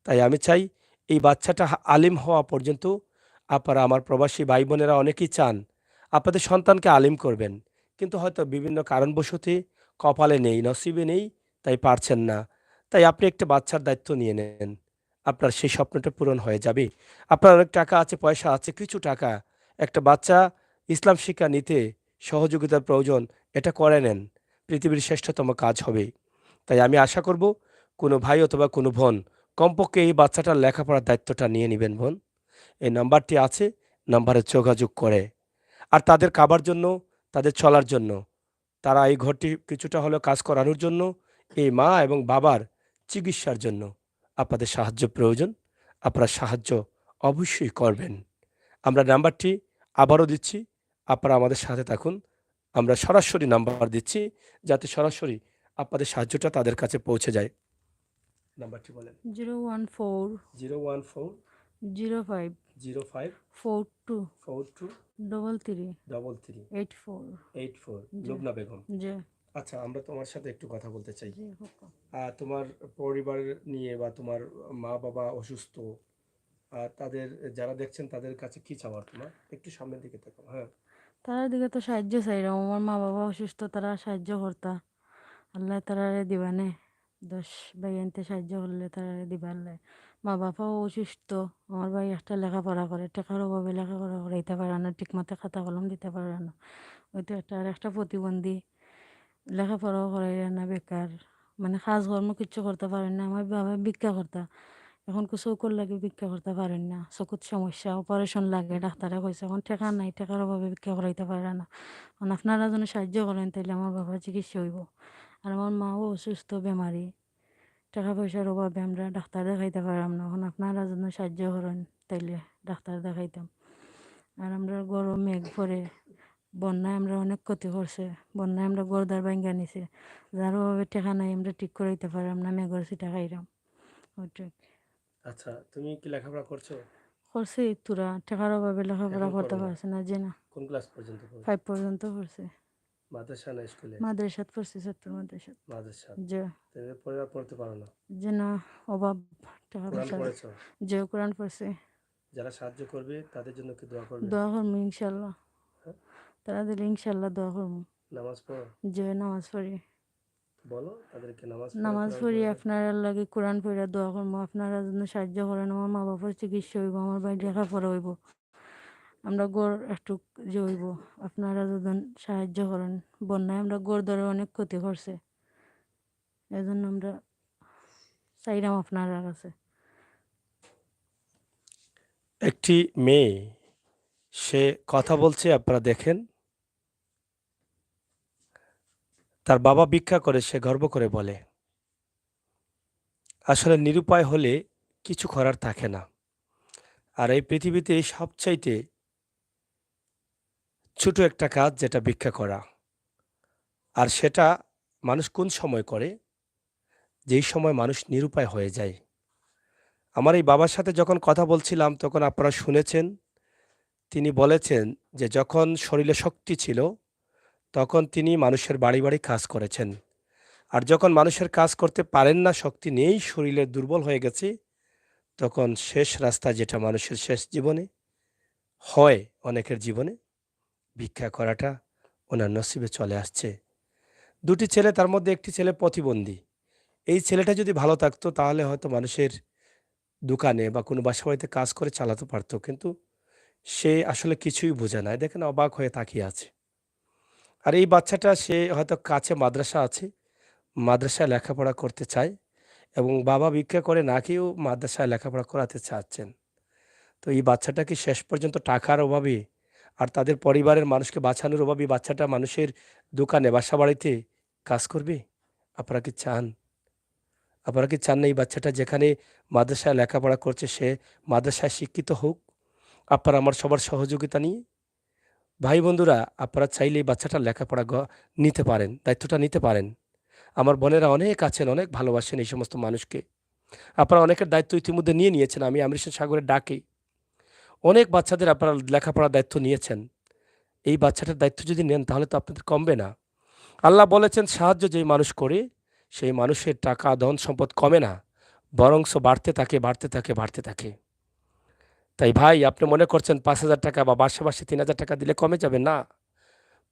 তাই আমি চাই এই বাচ্চাটা আলিম হওয়া পর্যন্ত আপনারা, আমার প্রবাসী ভাই বোনেরা অনেকেই চান আপনাদের সন্তানকে আলিম করবেন, কিন্তু হয়তো বিভিন্ন কারণবশতে কপালে নেই, নসিবে নেই, তাই পারছেন না। তাই আপনি একটা বাচ্চার দায়িত্ব নিয়ে নেন, আপনার সেই স্বপ্নটা পূরণ হয়ে যাবে। আপনার অনেক টাকা আছে, পয়সা আছে, কিছু টাকা, একটা বাচ্চা ইসলাম শিক্ষা নিতে সহযোগিতার প্রয়োজন, এটা করে নেন, পৃথিবীর শ্রেষ্ঠতম কাজ হবে। তাই আমি আশা করব কোনো ভাই অথবা কোনো বোন কমপক্ষে এই বাচ্চাটার লেখাপড়ার দায়িত্বটা নিয়ে নেবেন বোন। এই নাম্বারটি আছে, নাম্বারে যোগাযোগ করে। আর তাদের খাবার জন্য, তাদের চলার জন্য, তারা এই ঘরটি কিছুটা হলেও কাজ করানোর জন্য, এই মা এবং বাবার চিকিৎসার জন্য আপনাদের সাহায্য প্রয়োজন। আপনারা সাহায্য অবশ্যই করবেন। আমরা নাম্বারটি আবারও দিচ্ছি, আপনারা আমাদের সাথে থাকুন। আমরা সরাসরি নাম্বার দিচ্ছি, যাতে সরাসরি আপনাদের সাহায্যটা তাদের কাছে পৌঁছে যায়। নাম্বারটি বলেন। 014 014 05 05 42 42 33 33 84 84 জি লুবনা বেগম। জি আচ্ছা, আমরা তোমার সাথে একটু কথা বলতে চাই। জি হুকুম। তোমার পরিবার নিয়ে, বা তোমার মা বাবা অসুস্থ, তাদের যারা দেখছেন তাদের কাছে কি চাওয়ার তোমার? একটু সামনের দিকে তাকাও। হ্যাঁ। তারার দিকে তো সাহায্য চাইলাম, আমার মা বাবা অসুস্থ, তারা সাহায্য করতা, আল্লাহ তারারে দিবানে, 10 ভাই আনতে সাহায্য করলে তারারে দিবা আল্লাহ। মা বাবাও অসুস্থ, আমার ভাই একটা লেখাপড়া করে, টাকার অভাবে লেখাপড়া করাইতে পারে না, ঠিক মতো খাতা কলম দিতে পারে না, ওইটা একটা আর একটা প্রতিবন্ধী, লেখাপড়াও করাই না, বেকার, মানে কাজ কর্ম কিচ্ছু করতে পারেন না। আমার বাবা ভিক্ষা করতা, এখন চকুর লাগে ভিক্ষা করতে পারেন না, চকুর সমস্যা, অপারেশন লাগে, ডাক্তারে কইছে এখন টাকা নাই, টাকার অভাবে ভিক্ষা করাইতে পারে না। এখন আপনারা যেন সাহায্য করেন, তাইলে আমার বাবার চিকিৎসা হইব। আর আমার মাও অসুস্থ, বেমারি, টাকা পয়সার অভাবে আমরা ডাক্তার দেখাইতে পারলাম না, এখন আপনারা যেন সাহায্য করেন, তাইলে ডাক্তার দেখাইতাম। আর আমরা গরম মেঘ পরে বন্যায় আমরা অনেক ক্ষতি করছে। বন্যায় আমরা ঘরদ্বার ভাইঙ্গা নিছে। যার অভাবে টাকা নাই আমরা ঠিক করে দিতে পারলাম না, মেঘর সিটা খাইলাম। ওইটাই। আচ্ছা, তুমি কি লেখাপড়া করছো? করছি তোরা টাকার অভাবে লেখাপড়া এখন করতে করো না? পারছে না, যে না। কোন ক্লাস পর্যন্ত পড়ো? 5 পর্যন্ত পড়ছে। মাদ্রাসা না স্কুলে? মাদ্রাসাত পড়ছি, ছাত্র মাদ্রাসাত। মাদ্রাসা। যে তুমি পরিবার পড়তে পারো না? যে না, অভাব টাকা কোরআন পয়সা। পড়েছো? যে কোরআন পড়ছে। যারা সাহায্য করবে তাদের জন্য কি দোয়া করবে? দোয়া করবো ইনশাল্লাহ। হ্যাঁ? তারা দিলে ইনশাল্লাহ দোয়া করবো। নামাজ পড়ো? যে নামাজ পড়ি। বলো তাদেরকে নামাজ পড়ো, নামাজ কোরআন পড়ি, পড়বে। আপনারা লাগে কোরআন পড়া দোয়া করবো। আপনারা যেন সাহায্য করেন, আমার মা বাবার চিকিৎসা হইব, আমার ভাই লেখাপড়া হইব, আমরা গড় একটু যে হইব। আপনারা যদি সাহায্য করেন। বন্যায় আমরা গড় ধরে অনেক ক্ষতি করছে, এজন্য আমরা চাইলাম আপনারা কাছে। একটি মেয়ে, সে কথা বলছে, আপনারা দেখেন। তার বাবা ভিক্ষা করে, সে গর্ব করে বলে। আসলে নিরুপায় হলে কিছু করার থাকে না। আর এই পৃথিবীতে সবচাইতে ছোট একটা কাজ, যেটা ভিক্ষা করা। আর সেটা মানুষ কোন সময় করে? যেই সময় মানুষ নিরুপায় হয়ে যায়। আমার এই বাবার সাথে যখন কথা বলছিলাম, তখন আপনারা শুনেছেন, তিনি বলেছেন যে যখন শরীরে শক্তি ছিল, তখন তিনি মানুষের বাড়ি বাড়ি কাজ করেছেন। আর যখন মানুষের কাজ করতে পারেন না, শক্তি নেই, শরীরে দুর্বল হয়ে গেছে, তখন শেষ রাস্তা, যেটা মানুষের শেষ জীবনে হয়, অনেকের জীবনে, ভিক্ষা করাটা ওনার নসিবে চলে আসছে। দুটি ছেলে, তার মধ্যে একটি ছেলে প্রতিবন্ধী। এই ছেলেটা যদি ভালো থাকতো, তাহলে হয়তো মানুষের দোকানে বা কোনো বাসা বাড়িতে কাজ করে চালাতে পারতো। কিন্তু সে আসলে কিছুই বোঝে না, দেখেন অবাক হয়ে তাকিয়ে আছে। আর এই বাচ্চাটা, সে হয়তো কাছে মাদ্রাসা আছে, মাদ্রাসায় লেখাপড়া করতে চায়, এবং বাবা ভিক্ষা করে না খেয়েও মাদ্রাসায় লেখাপড়া করাতে চাচ্ছেন। তো এই বাচ্চাটা কি শেষ পর্যন্ত টাকার অভাবে আর তাদের পরিবারের মানুষকে বাঁচানোর অভাবে বাচ্চাটা মানুষের দোকানে, বাসা বাড়িতে কাজ করবে? আপনারা কি চান? আপনারা কি চান না এই বাচ্চাটা যেখানে মাদ্রাসায় লেখাপড়া করছে, সে মাদ্রাসায় শিক্ষিত হোক, আপনারা আমার সবার সহযোগিতা নিয়ে? ভাই বন্ধুরা, আপনারা চাইলে এই বাচ্চাটার লেখাপড়া নিতে পারেন, দায়িত্বটা নিতে পারেন। আমার বোনেরা অনেক আছেন, অনেক ভালোবাসেন এই সমস্ত মানুষকে। আপনারা অনেকের দায়িত্ব ইতিমধ্যে নিয়ে নিয়েছেন। আমি আমৃষণ সাগরের ডাকে অনেক বাচ্চাদের আপনারা লেখাপড়ার দায়িত্ব নিয়েছেন। এই বাচ্চাটার দায়িত্ব যদি নেন, তাহলে তো আপনাদের কমবে না। আল্লাহ বলেছেন, সাহায্য যেই মানুষ করে, সেই মানুষের টাকা ধন সম্পদ কমে না, বরংস বাড়তে থাকে, বাড়তে থাকে, বাড়তে থাকে। তাই ভাই, আপনি মনে করছেন 5,000 টাকা বা মাসে মাসে 3,000 টাকা দিলে কমে যাবে? না,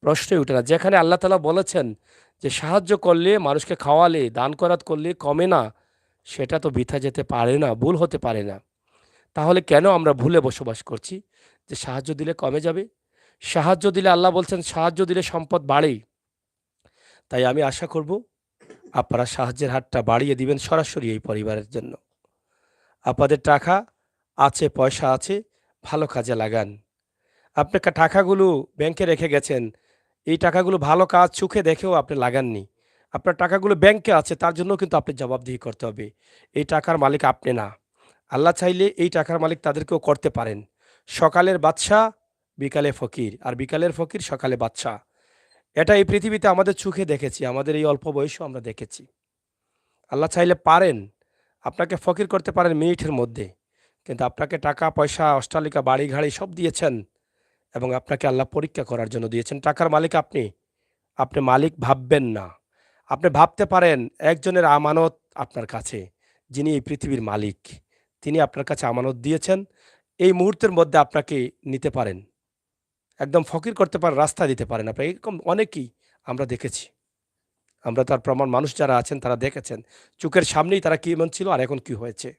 প্রশ্নই উঠে না। যেখানে আল্লাহ তাআলা বলেছেন যে সাহায্য করলে, মানুষকে খাওয়ালে, দান করাত করলে কমে না, সেটা তো বৃথা যেতে পারে না, ভুল হতে পারে না। তাহলে কেন আমরা ভুলে বসবাস করছি যে সাহায্য দিলে কমে যাবে? সাহায্য দিলে, আল্লাহ বলছেন, সাহায্য দিলে সম্পদ বাড়ে। তাই আমি আশা করব, আপনারা সাহায্যের হাতটা বাড়িয়ে দিবেন সরাসরি এই পরিবারের জন্য। আপনাদের টাকা আছে, পয়সা আছে, ভালো কাজে লাগান। আপনি টাকাগুলো ব্যাংকে রেখে গেছেন, এই টাকাগুলো ভালো কাজ চোখে দেখেও আপনি লাগাননি। আপনার টাকাগুলো ব্যাংকে আছে, তার জন্য কিন্তু আপনি জবাবদিহি করতে হবে। এই টাকার মালিক আপনি না। আল্লাহ চাইলে এই টাকার মালিক তাদেরকেও করতে পারেন। সকালের বাদশা, বিকালে ফকির, আর বিকালের ফকির, সকালে বাদশা। এটা এই পৃথিবীতে আমাদের চোখে দেখেছি, আমাদের এই অল্প বয়সেও আমরা দেখেছি। আল্লাহ চাইলে পারেন আপনাকে ফকির করতে পারেন মিনিটের মধ্যে। কিন্তু আপনাকে টাকা পয়সা, অট্টালিকা, বাড়ি গাড়ি সব দিয়েছেন, এবং আপনাকে আল্লাহ পরীক্ষা করার জন্য দিয়েছেন। টাকার মালিক আপনি, আপনি মালিক ভাববেন না। আপনি ভাবতে পারেন একজনের আমানত আপনার কাছে, যিনি এই পৃথিবীর মালিক, তিনি আপনার কাছে আমানত দিয়েছেন। এই মুহূর্তের মধ্যে আপনাকে নিতে পারেন, একদম ফকির করতে পারেন, রাস্তা দিতে পারেন। আপনার এরকম অনেকেই আমরা দেখেছি। আমরা তার প্রমাণ, মানুষ যারা আছেন তারা দেখেছেন, চোখের সামনেই তারা কেমন ছিল আর এখন কি হয়েছে।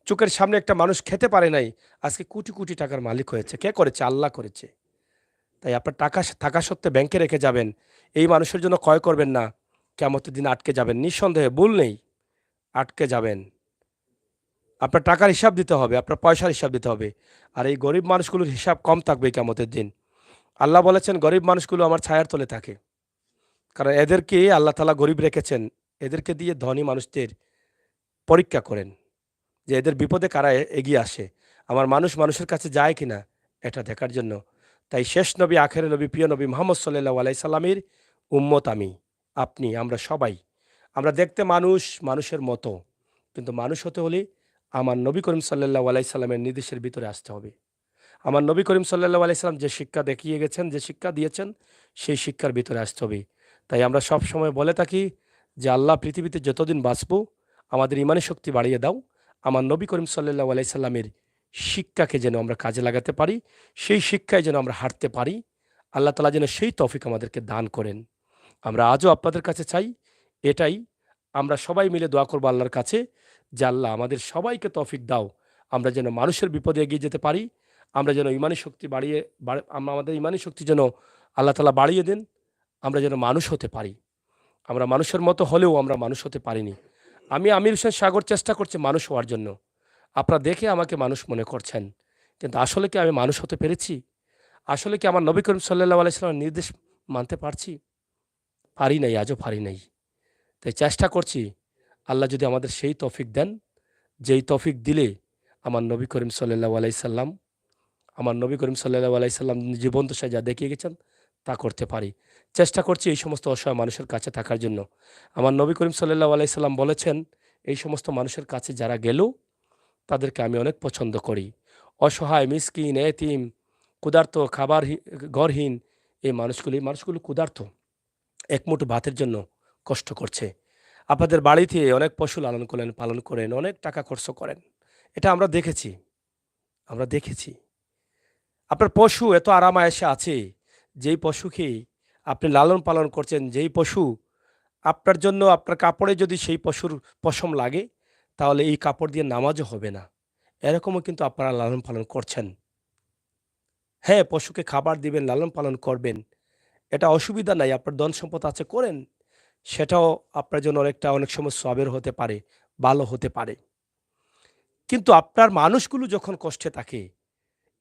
চোখের সামনে একটা মানুষ খেতে পারে নাই, আজকে কোটি কোটি টাকার মালিক হয়েছে। কে করেছে? আল্লাহ করেছে। তাই আপনার টাকা থাকা সত্ত্বে ব্যাংকে রেখে যাবেন, এই মানুষের জন্য ক্রয় করবেন না, কিয়ামতের দিন আটকে যাবেন, নিঃসন্দেহে, ভুল নেই, আটকে যাবেন। আপনার টাকার হিসাব দিতে হবে, আপনার পয়সার হিসাব দিতে হবে। আর এই গরিব মানুষগুলোর হিসাব কম থাকবে কিয়ামতের দিন। আল্লাহ বলেছেন, গরিব মানুষগুলো আমার ছায়ার তলে থাকে। কারণ এদেরকে আল্লাহ তাআলা গরিব রেখেছেন, এদেরকে দিয়ে ধনী মানুষদের পরীক্ষা করেন যে এদের বিপদে কারা এগিয়ে আসে, আমার মানুষ মানুষের কাছে যায় কিনা, এটা দেখার জন্য। তাই শেষ নবী, আখের নবী, প্রিয় নবী মোহাম্মদ সাল্লাল্লাহু আলাইহি সাল্লামের উম্মত আমি, আপনি, আমরা সবাই। আমরা দেখতে মানুষ, মানুষের মতো। কিন্তু মানুষ হতে হলে আমার নবী করিম সাল্লাল্লাহু আলাইহি সাল্লামের নির্দেশের ভিতরে আসতে হবে। আমার নবী করিম সাল্লাল্লাহু আলাইহি সাল্লাম যে শিক্ষা দেখিয়ে গেছেন, যে শিক্ষা দিয়েছেন, সেই শিক্ষার ভিতরে আসতে হবে। তাই আমরা সব সময় বলে থাকি যে, আল্লাহ পৃথিবীতে যতদিন বাঁচবো আমাদের ইমানি শক্তি বাড়িয়ে দাও। আমার নবী করিম সাল্লাল্লাহু আলাইহি সাল্লামের শিক্ষাকে যেন আমরা কাজে লাগাতে পারি, সেই শিক্ষায় যেন আমরা হাঁটতে পারি। আল্লাহ তাআলা যেন সেই তৌফিক আমাদেরকে দান করেন। আমরা আজও আপনাদের কাছে চাই এটাই, আমরা সবাই মিলে দোয়া করব আল্লাহর কাছে যে, আল্লাহ আমাদের সবাইকে তৌফিক দাও। আমরা যেন মানুষের বিপদে এগিয়ে যেতে পারি। আমরা যেন ইমানি শক্তি আমরা আমাদের ইমানি শক্তি যেন আল্লাহ তাআলা বাড়িয়ে দেন। আমরা যেন মানুষ হতে পারি। আমরা মানুষের মতো হলেও আমরা মানুষ হতে পারিনি। আমি আমির হোসেন সাগর চেষ্টা করছি মানুষ হওয়ার জন্য। আপনারা দেখে আমাকে মানুষ মনে করছেন। কিন্তু আসলে কি আমি মানুষ হতে পেরেছি? আসলে কি আমার নবী করিম সাল্লাল্লাহু আলাইহি সাল্লামের নির্দেশ মানতে পারছি? পারি নাই, আজও পারি নাই। তাই চেষ্টা করছি। আল্লাহ যদি আমাদের সেই তৌফিক দেন, যেই তৌফিক দিলে আমার নবী করিম সাল্লাল্লাহু আলাইহি সাল্লাম আমার নবী করিম সাল্লাল্লাহু আলাইহি সাল্লাম জীবন্ত সে যা দেখিয়ে গেছেন তা করতে পারি। চেষ্টা করছি এই সমস্ত অসহায় মানুষের কাছে থাকার জন্য। আমার নবী করিম সাল্লাল্লাহু আলাইহি সাল্লাম বলেছেন, এই সমস্ত মানুষের কাছে যারা গেল তাদেরকে আমি অনেক পছন্দ করি। অসহায়, মিসকিন, এতিম, ক্ষুধার্ত, ঘরহীন এই মানুষগুলো ক্ষুধার্ত। এক মুঠো ভাতের জন্য কষ্ট করছে। আপনাদের বাড়িতে অনেক পশু পালন করেন, অনেক টাকা খরচ করেন। এটা আমরা দেখেছি, আমরা দেখেছি। আপনার পশু এত আরাম আয়েশে আছে, যেই পশুকে আপনি লালন পালন করছেন, যেই পশু আপনার জন্য আপনার কাপড়ে যদি সেই পশুর পশম লাগে, তাহলে এই কাপড় দিয়ে নামাজও হবে না। এরকমও কিন্তু আপনারা লালন পালন করছেন। হ্যাঁ, পশুকে খাবার দিবেন, লালন পালন করবেন। এটা অসুবিধা নাই। আপনার ধন সম্পদ আছে, করেন। সেটাও আপনার জন্য অনেক সময় সওয়াবের হতে পারে, ভালো হতে পারে। কিন্তু আপনার মানুষগুলো যখন কষ্টে থাকে,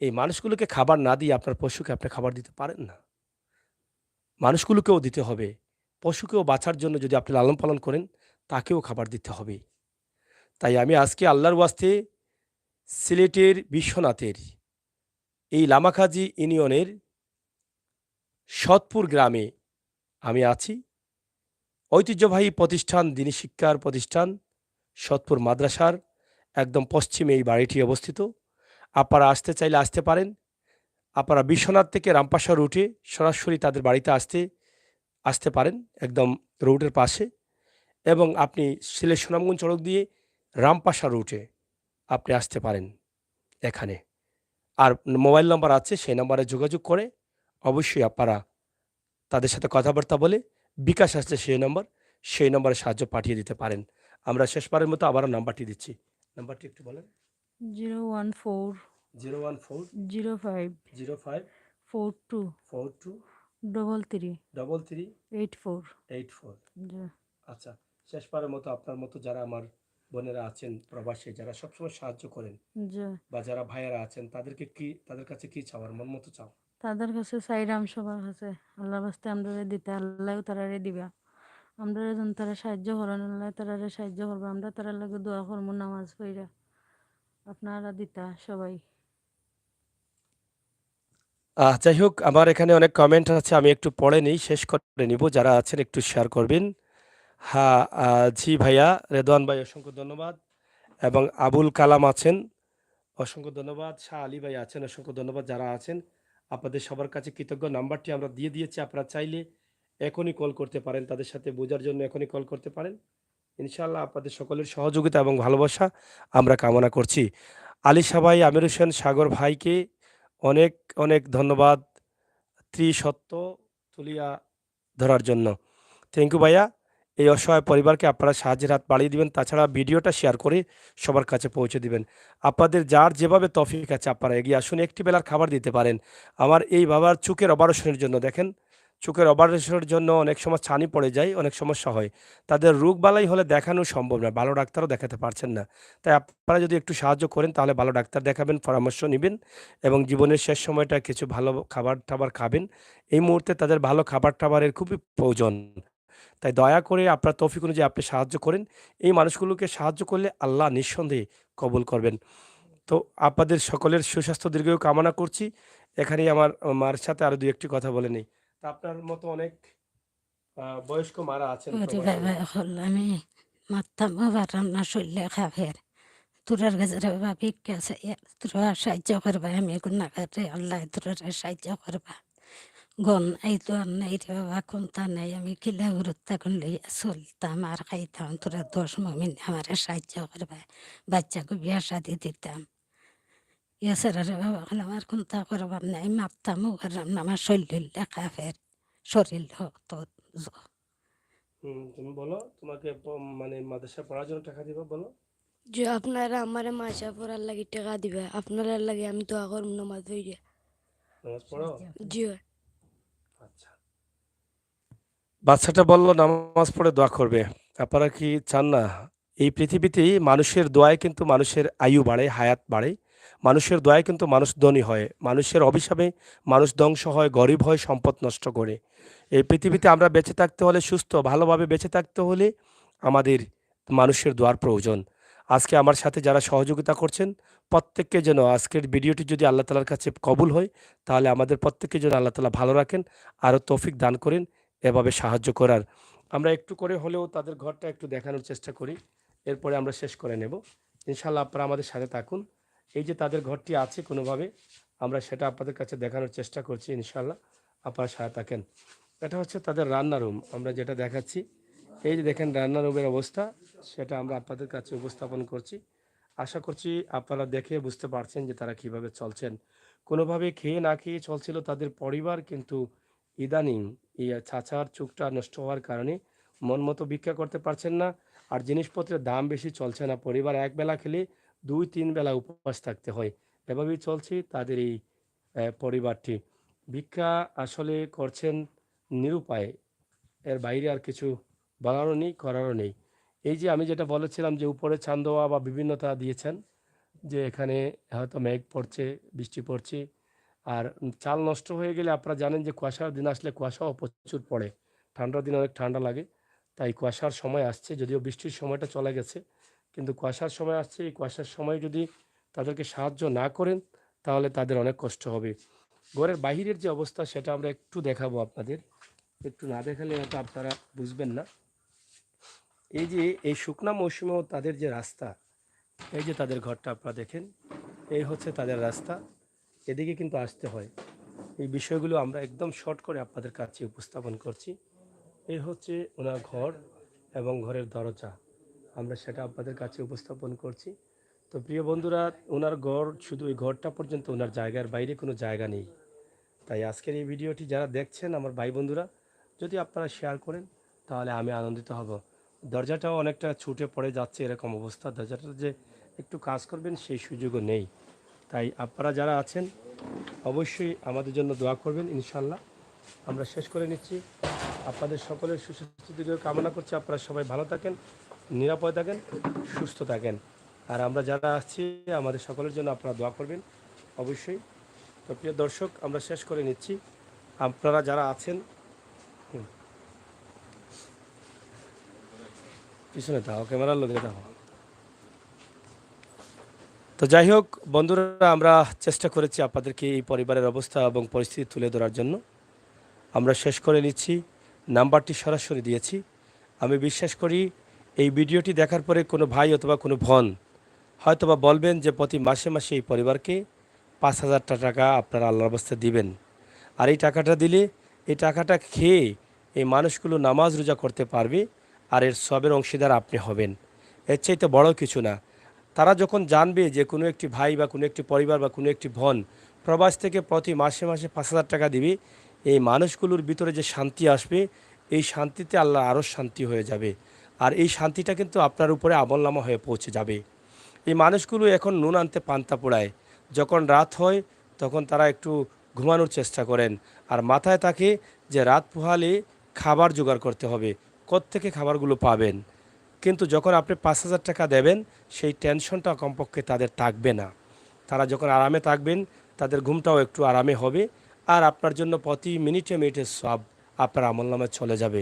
এই মানুষগুলোকে খাবার না দিয়ে আপনার পশুকে আপনি খাবার দিতে পারেন না। মানুষগুলোকেও দিতে হবে। পশুকেও বাঁচার জন্য যদি আপনি লালন পালন করেন, তাকেও খাবার দিতে হবে। তাই আমি আজকে আল্লাহর ওয়াস্তে সিলেটের বিশ্বনাথের এই লামাখাজি ইউনিয়নের সৎপুর গ্রামে আমি আছি। ঐতিহ্যবাহী প্রতিষ্ঠান, দ্বীনি শিক্ষার প্রতিষ্ঠান সৎপুর মাদ্রাসার একদম পশ্চিমে এই বাড়িটি অবস্থিত। আপনারা আসতে চাইলে আসতে পারেন। আপনারা বিশ্বনাথ থেকে রামপাশা রুটে সরাসরি তাদের বাড়িতে আসতে পারেন, একদম রোডের পাশে। এবং আপনি সিলেট সুনামগঞ্জ সড়ক দিয়ে রামপাশা রুটে আপনি আসতে পারেন এখানে। আর মোবাইল নাম্বার আছে, সেই নাম্বারে যোগাযোগ করে অবশ্যই আপনারা তাদের সাথে কথাবার্তা বলে বিকাশ আসছে সেই নম্বরে সাহায্য পাঠিয়ে দিতে পারেন। আমরা শেষবারের মতো আবারও নাম্বারটি দিচ্ছি। নাম্বারটি একটু বলেন। 014 014 05 05 42 42 33 33 84 84। জি আচ্ছা, শেষবারের মতো আপনার মতো যারা আমার বোনেরা আছেন প্রবাসে, যারা সবসময় সাহায্য করেন, জি বা যারা ভাইয়েরা আছেন, তাদের কাছে কি চাওয়ার মন মতো চাও? তাদের কাছে চাইরাম সবার কাছে আল্লাহর বাস্তে আমরা দিতে, আল্লাহ তারারে দিবা। আমরা যখন তারা সাহায্য করেন, আল্লাহ তারারে সাহায্য করবো। আমরা তারা লাগে দোয়া করবো, নামাজ পড়া আপনারা দিতা সবাই। যাই হোক, আমার এখানে অনেক কমেন্ট আছে, আমি একটু পড়ে নিই, শেষ করে নিব। যারা আছেন একটু শেয়ার করবেন। হ্যাঁ, জি ভাইয়া, রেদওয়ান ভাই অসংখ্য ধন্যবাদ। এবং আবুল কালাম আছেন, অসংখ্য ধন্যবাদ। শাহ আলী ভাই আছেন, অসংখ্য ধন্যবাদ। যারা আছেন আপনাদের সবার কাছে কৃতজ্ঞ। নাম্বারটি আমরা দিয়ে দিয়েছি, আপনারা চাইলে এখনই কল করতে পারেন, তাদের সাথে বোঝার জন্য এখনই কল করতে পারেন। ইনশাআল্লাহ আপনাদের সকলের সহযোগিতা এবং ভালোবাসা আমরা কামনা করছি। আলী সাভাই, আমির হোসেন সাগর ভাইকে অনেক অনেক ধন্যবাদ ত্রিসত্য তুলিয়া ধরার জন্য। থ্যাংক ইউ ভাইয়া। এই অসহায় পরিবারকে আপনারা সাহায্যের হাত বাড়িয়ে দিবেন। তাছাড়া ভিডিওটা শেয়ার করে সবার কাছে পৌঁছে দিবেন। আপনাদের যার যেভাবে তৌফিক আছে আপনারা এগিয়ে আসুন, একটি বেলার খাবার দিতে পারেন। আমার এই বাবার চোখের অপারেশনের জন্য, দেখেন চোখের অপারেশনের জন্য অনেক সময় ছানি পড়ে যায়, অনেক সমস্যা হয়। তাদের রোগবালাই হলে দেখানো সম্ভব না, ভালো ডাক্তারও দেখাতে পারছেন না। তাই আপনারা যদি একটু সাহায্য করেন তাহলে ভালো ডাক্তার দেখাবেন, পরামর্শ নেবেন এবং জীবনের শেষ সময়টা কিছু ভালো খাবার টাবার খাবেন। এই মুহূর্তে তাদের ভালো খাবার টাবারের খুবই প্রয়োজন। তাই দয়া করে আপনার তৌফিক অনুযায়ী আপনি সাহায্য করেন। এই মানুষগুলোকে সাহায্য করলে আল্লাহ নিঃসন্দেহে কবুল করবেন। তো আপনাদের সকলের সুস্বাস্থ্য দীর্ঘায়ু কামনা করছি এখানেই আমার মার সাথে আরো দুই একটি কথা বলে নেই। তা আপনার মতো অনেক বয়স্ক মারা আছেন ওরে প্রবাসে। বাবা এখন আমি মারতাম আবার রান্না শরীরে খাবের তোরার কাছে রে বাবা ভিক্ষা চাই তোরা সাহায্য করবা আমি গুণাগারে আল্লাহ তোরা সাহায্য করবা গন এই তো আর নাই রে বাবা কোনটা নাই আমি কিলা গুরুত্ব করলে চলতাম আর খাইতাম তোরা 10 মমিন আমার সাহায্য করবা বাচ্চাকে বিয়া শাদি দিতাম এছাড়া রে বাবা এখন আমার কোনটা করবার নাই মারতাম আর আমার শরীর খাবের শরীর তো তুমি বলো তোমাকে মানে মাদ্রাসা পড়ার জন্য টাকা দিবা বলো। যে আপনারা আমারে মাসা পড়ার লাগি টাকা দিবে আপনারা লাগে আমি দোয়া করব নামাজ পড়ে নামাজ পড়ো? জি হয়। আচ্ছা। বাচ্চাটা বলল নামাজ পড়ে দোয়া করবে। আপনারা কি চান না? এই পৃথিবীতেই মানুষের দোয়ায় কিন্তু মানুষের আয়ু বাড়ে, হায়াত বাড়ে। মানুষের দোয়ায় কিন্তু মানুষ ধনী হয়। মানুষের অভিশাপে মানুষ ধ্বংস হয়, গরিব হয়, সম্পদ নষ্ট করে। এই পৃথিবীতে আমরা বেঁচে থাকতে হলে, সুস্থ ভালোভাবে বেঁচে থাকতে হলে আমাদের মানুষের দোয়ার প্রয়োজন। আজকে আমার সাথে যারা সহযোগিতা করছেন, প্রত্যেককে যেন আজকের ভিডিওটি যদি আল্লাহ তাআলার কাছে কবুল হয়, তাহলে আমাদের প্রত্যেককে যেন আল্লাহ তাআলা ভালো রাখেন, আরও তৌফিক দান করেন এভাবে সাহায্য করার। আমরা একটু করে হলেও তাদের ঘরটা একটু দেখানোর চেষ্টা করি। এরপরে আমরা শেষ করে নেব। ইনশাআল্লাহ আপনারা আমাদের সাথে থাকুন। এই যে তাদের ঘরটি আছে কোনোভাবে আমরা সেটা আপনাদের কাছে দেখানোর চেষ্টা করছি ইনশাআল্লাহ। আপনারা সাথে থাকেন। এটা হচ্ছে তাদের রান্না রুম। আমরা যেটা দেখাচ্ছি, এই যে দেখেন রান্না রুমের অবস্থা, সেটা আমরা আপনাদের কাছে উপস্থাপন করছি। আশা করছি আপনারা দেখে বুঝতে পারছেন যে তারা কিভাবে চলছেন। কোনোভাবে খেয়ে না খেয়ে চলছিল তাদের পরিবার, কিন্তু ইদানিং এই চাচার চোখটা নষ্ট হওয়ার কারণে মন মতো ভিক্ষা করতে পারছেন না। আর জিনিসপত্রের দাম বেশি চলছে না। পরিবার একবেলা খেলে 2-3 বেলা উপবাস থাকতে হয়। এভাবেই চলছে তাদের এই পরিবারটি। ভিক্ষা আসলে করছেন নিরুপায়। এর বাইরে আর কিছু বলারও নেই, করারও নেই। এই যে আমি যেটা বলেছিলাম যে উপরে চান্দোয়া বা বিভিন্নতা দিয়েছেন, যে এখানে হয়তো মেঘ পড়ছে, বৃষ্টি পড়ছে। আর চাল নষ্ট হয়ে গেলে আপনারা জানেন যে কুয়াশার দিন আসলে কুয়াশাও প্রচুর পড়ে। ঠান্ডার দিনে অনেক ঠান্ডা লাগে। তাই কুয়াশার সময় আসছে, যদিও বৃষ্টির সময়টা চলে গেছে, কিন্তু কুয়াশার সময় আসছে। এই কুয়াশার সময় যদি তাদেরকে সাহায্য না করেন, তাহলে তাদের অনেক কষ্ট হবে। ঘরের বাহিরের যে অবস্থা সেটা আমরা একটু দেখাবো আপনাদের। একটু না দেখালে হয়তো আপনারা বুঝবেন না। এই যে এই শুকনা মৌসুমেও তাদের যে রাস্তা, এই যে তাদের ঘরটা আপনারা দেখেন, এই হচ্ছে তাদের রাস্তা। এদিকে কিন্তু আসতে হয়। এই বিষয়গুলো আমরা একদম শর্ট করে আপনাদের কাছে উপস্থাপন করছি। এই হচ্ছে ওনার ঘর এবং ঘরের দরজা, আমরা সেটা আপনাদের কাছে উপস্থাপন করছি। তো প্রিয় বন্ধুরা, ওনার ঘর শুধু ওই ঘরটা পর্যন্ত, ওনার জায়গার বাইরে কোনো জায়গা নেই। তাই আজকের এই ভিডিওটি যারা দেখছেন আমার ভাই বন্ধুরা, যদি আপনারা শেয়ার করেন তাহলে আমি আনন্দিত হব। দরজাটাও অনেকটা ছুটে পড়ে যাচ্ছে এরকম অবস্থা। দরজাটা যে একটু কাজ করবেন সেই সুযোগও নেই। তাই আপনারা যারা আছেন অবশ্যই আমাদের জন্য দোয়া করবেন ইনশাল্লাহ। আমরা শেষ করে নিচ্ছি। আপনাদের সকলের সুস্বাস্থ্য দিকেও কামনা করছি। আপনারা সবাই ভালো থাকেন, নিরাপদ থাকেন, সুস্থ থাকেন। আর আমরা যারা আসছি আমাদের সকলের জন্য আপনারা দোয়া করবেন অবশ্যই। তো প্রিয় দর্শক, আমরা শেষ করে নিচ্ছি। আপনারা যারা আছেন পিছনে দাও, ক্যামেরার লোকে দাও। তো যাই হোক বন্ধুরা, আমরা চেষ্টা করেছি আপনাদেরকে এই পরিবারের অবস্থা এবং পরিস্থিতি তুলে ধরার জন্য। আমরা শেষ করে নিচ্ছি। নাম্বারটি সরাসরি দিয়েছি। আমি বিশ্বাস করি এই ভিডিওটি দেখার পরে কোনো ভাই অথবা কোনো বোন হয়তোবা বলবেন যে প্রতি মাসে মাসে এই পরিবারকে 5,000 টাকা আপনারা আল্লাহর রাস্তায় দিবেন। আর এই টাকাটা দিলে এই টাকাটা খেয়ে এই মানুষগুলো নামাজ রোজা করতে পারবে, আর এর সবের অংশীদার আপনি হবেন। এর চাইতে বড় কিছু না। তারা যখন জানবে যে কোনো একটি ভাই বা কোনো একটি পরিবার বা কোনো একটি বোন প্রবাস থেকে প্রতি মাসে মাসে 5,000 টাকা দিবে, এই মানুষগুলোর ভিতরে যে শান্তি আসবে, এই শান্তিতে আল্লাহ আরও শান্তি হয়ে যাবে। আর এই শান্তিটা কিন্তু আপনার উপরে আমলনামা হয়ে পৌঁছে যাবে। এই মানুষগুলো এখন নুন আনতে পান্তা পোড়ায়। যখন রাত হয় তখন তারা একটু ঘুমানোর চেষ্টা করেন, আর মাথায় থাকে যে রাত পোহালে খাবার জোগাড় করতে হবে, কোত্থেকে খাবারগুলো পাবেন। কিন্তু যখন আপনি 5,000 টাকা দেবেন, সেই টেনশনটা কমপক্ষে তাদের থাকবে না। তারা যখন আরামে থাকবেন, তাদের ঘুমটাও একটু আরামে হবে, আর আপনার জন্য প্রতি মিনিটে মিনিটে সব আপনার আমলনামায় চলে যাবে।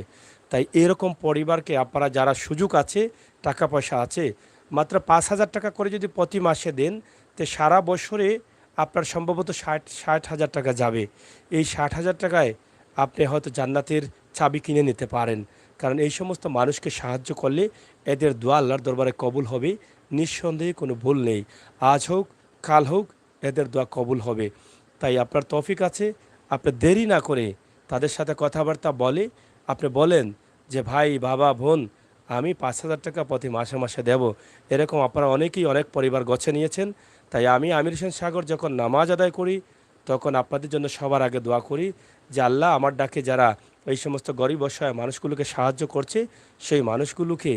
তাই এরকম পরিবারকে আপনারা যারা সুযোগ আছে, টাকা পয়সা আছে, মাত্র 5,000 টাকা করে যদি প্রতি মাসে দেন, তো সারা বছরে আপনার সম্ভবত ৬০,০০০ টাকা যাবে। এই ৬০,০০০ টাকায় আপনি হয়তো জান্নাতের চাবি কিনে নিতে পারেন। কারণ এই সমস্ত মানুষকে সাহায্য করলে এদের দোয়া আল্লাহর দরবারে কবুল হবে, নিঃসন্দেহে কোনো ভুল নেই। আজ হোক কাল হোক এদের দোয়া কবুল হবে। তাই আপনার তৌফিক আছে, আপনি দেরি না করে তাদের সাথে কথাবার্তা বলে আপনি বলেন যে ভাই, বাবা, বোন, আমি ৫,০০০ টাকা প্রতি মাসে মাসে দেব। এরকম আপনারা অনেকেই অনেক পরিবার গছে নিয়েছেন। তাই আমি আমির হোসেন সাগর যখন নামাজ আদায় করি তখন আপনাদের জন্য সবার আগে দোয়া করি যে আল্লাহ, আমার ডাকে যারা এই সমস্ত গরিব অসহায় মানুষগুলোকে সাহায্য করছে সেই মানুষগুলোকে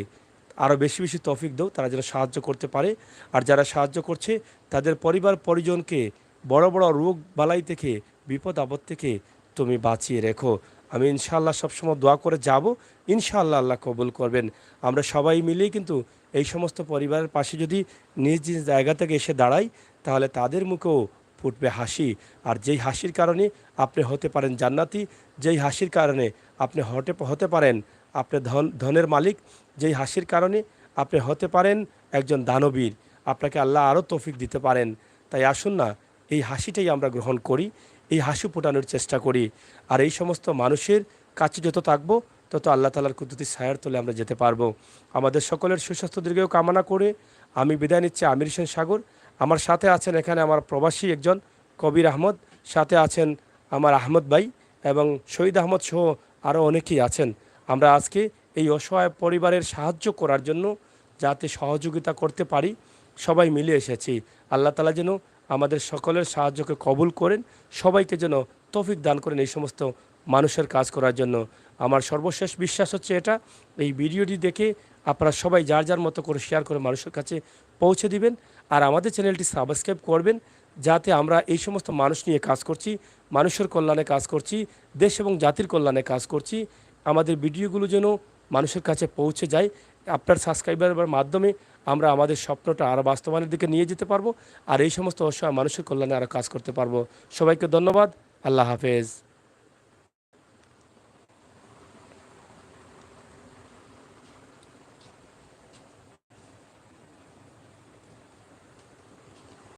আরও বেশি বেশি তৌফিক দাও, তারা যেন সাহায্য করতে পারে। আর যারা সাহায্য করছে তাদের পরিবার পরিজনকে বড় বড় রোগ বালাই থেকে, বিপদ আপদ থেকে তুমি বাঁচিয়ে রেখো। আমি ইনশাআল্লাহ সবসময় দোয়া করে যাব, ইনশাআল্লাহ আল্লাহ কবুল করবেন। আমরা সবাই মিলেই কিন্তু এই সমস্ত পরিবারের পাশে যদি নিজ নিজ জায়গা থেকে এসে দাঁড়াই তাহলে তাদের মুখেও ফুটবে হাসি। আর যেই হাসির কারণে আপনি হতে পারেন জান্নাতি, যেই হাসির কারণে আপনি হতে পারেন আপনি ধনের মালিক, যেই হাসির কারণে আপনি হতে পারেন একজন দানবীর, আপনাকে আল্লাহ আরও তৌফিক দিতে পারেন। তাই আসুন না, এই হাসিটাই আমরা গ্রহণ করি, এই হাসি ফোটানোর চেষ্টা করি। আর এই সমস্ত মানুষের কাছে যত থাকবো তত আল্লাহ তাআলার কুদরতি ছায়ার তলে আমরা যেতে পারবো। আমাদের সকলের সুস্বাস্থ্য দীর্ঘায়ু কামনা করে আমি বিদায় নিচ্ছি। আমির হোসেন সাগর। আমার সাথে আছেন এখানে আমার প্রবাসী একজন কবির আহমদ, সাথে আছেন আমার আহমদ ভাই এবং শহীদ আহমদ সহ আরও অনেকেই আছেন। আমরা আজকে এই অসহায় পরিবারের সাহায্য করার জন্য যাতে সহযোগিতা করতে পারি সবাই মিলে এসেছি। আল্লাহ তাআলা যেন আমাদের সকলের সাহায্যকে কবুল করেন, সবাইকে যেন তৌফিক দান করেন এই সমস্ত মানুষের কাজ করার জন্য। আমার সর্বশেষ বিশ্বাস হচ্ছে এটা, এই ভিডিওটি দেখে আপনারা সবাই যার যার মতো করে শেয়ার করে মানুষের কাছে পৌঁছে দিবেন। আর আমাদের চ্যানেলটি সাবস্ক্রাইব করবেন, যাতে আমরা এই সমস্ত মানুষ নিয়ে কাজ করছি, মানুষের কল্যাণে কাজ করছি, দেশ এবং জাতির কল্যাণে কাজ করছি। আমাদের ভিডিওগুলো যেন মানুষের কাছে পৌঁছে যায়। আপনার সাবস্ক্রাইবারের মাধ্যমে আমরা আমাদের স্বপ্নটা আরও বাস্তবায়নের দিকে নিয়ে যেতে পারবো আর এই সমস্ত অসহায় মানুষের কল্যাণে আরও কাজ করতে পারবো। সবাইকে ধন্যবাদ। আল্লাহ হাফেজ।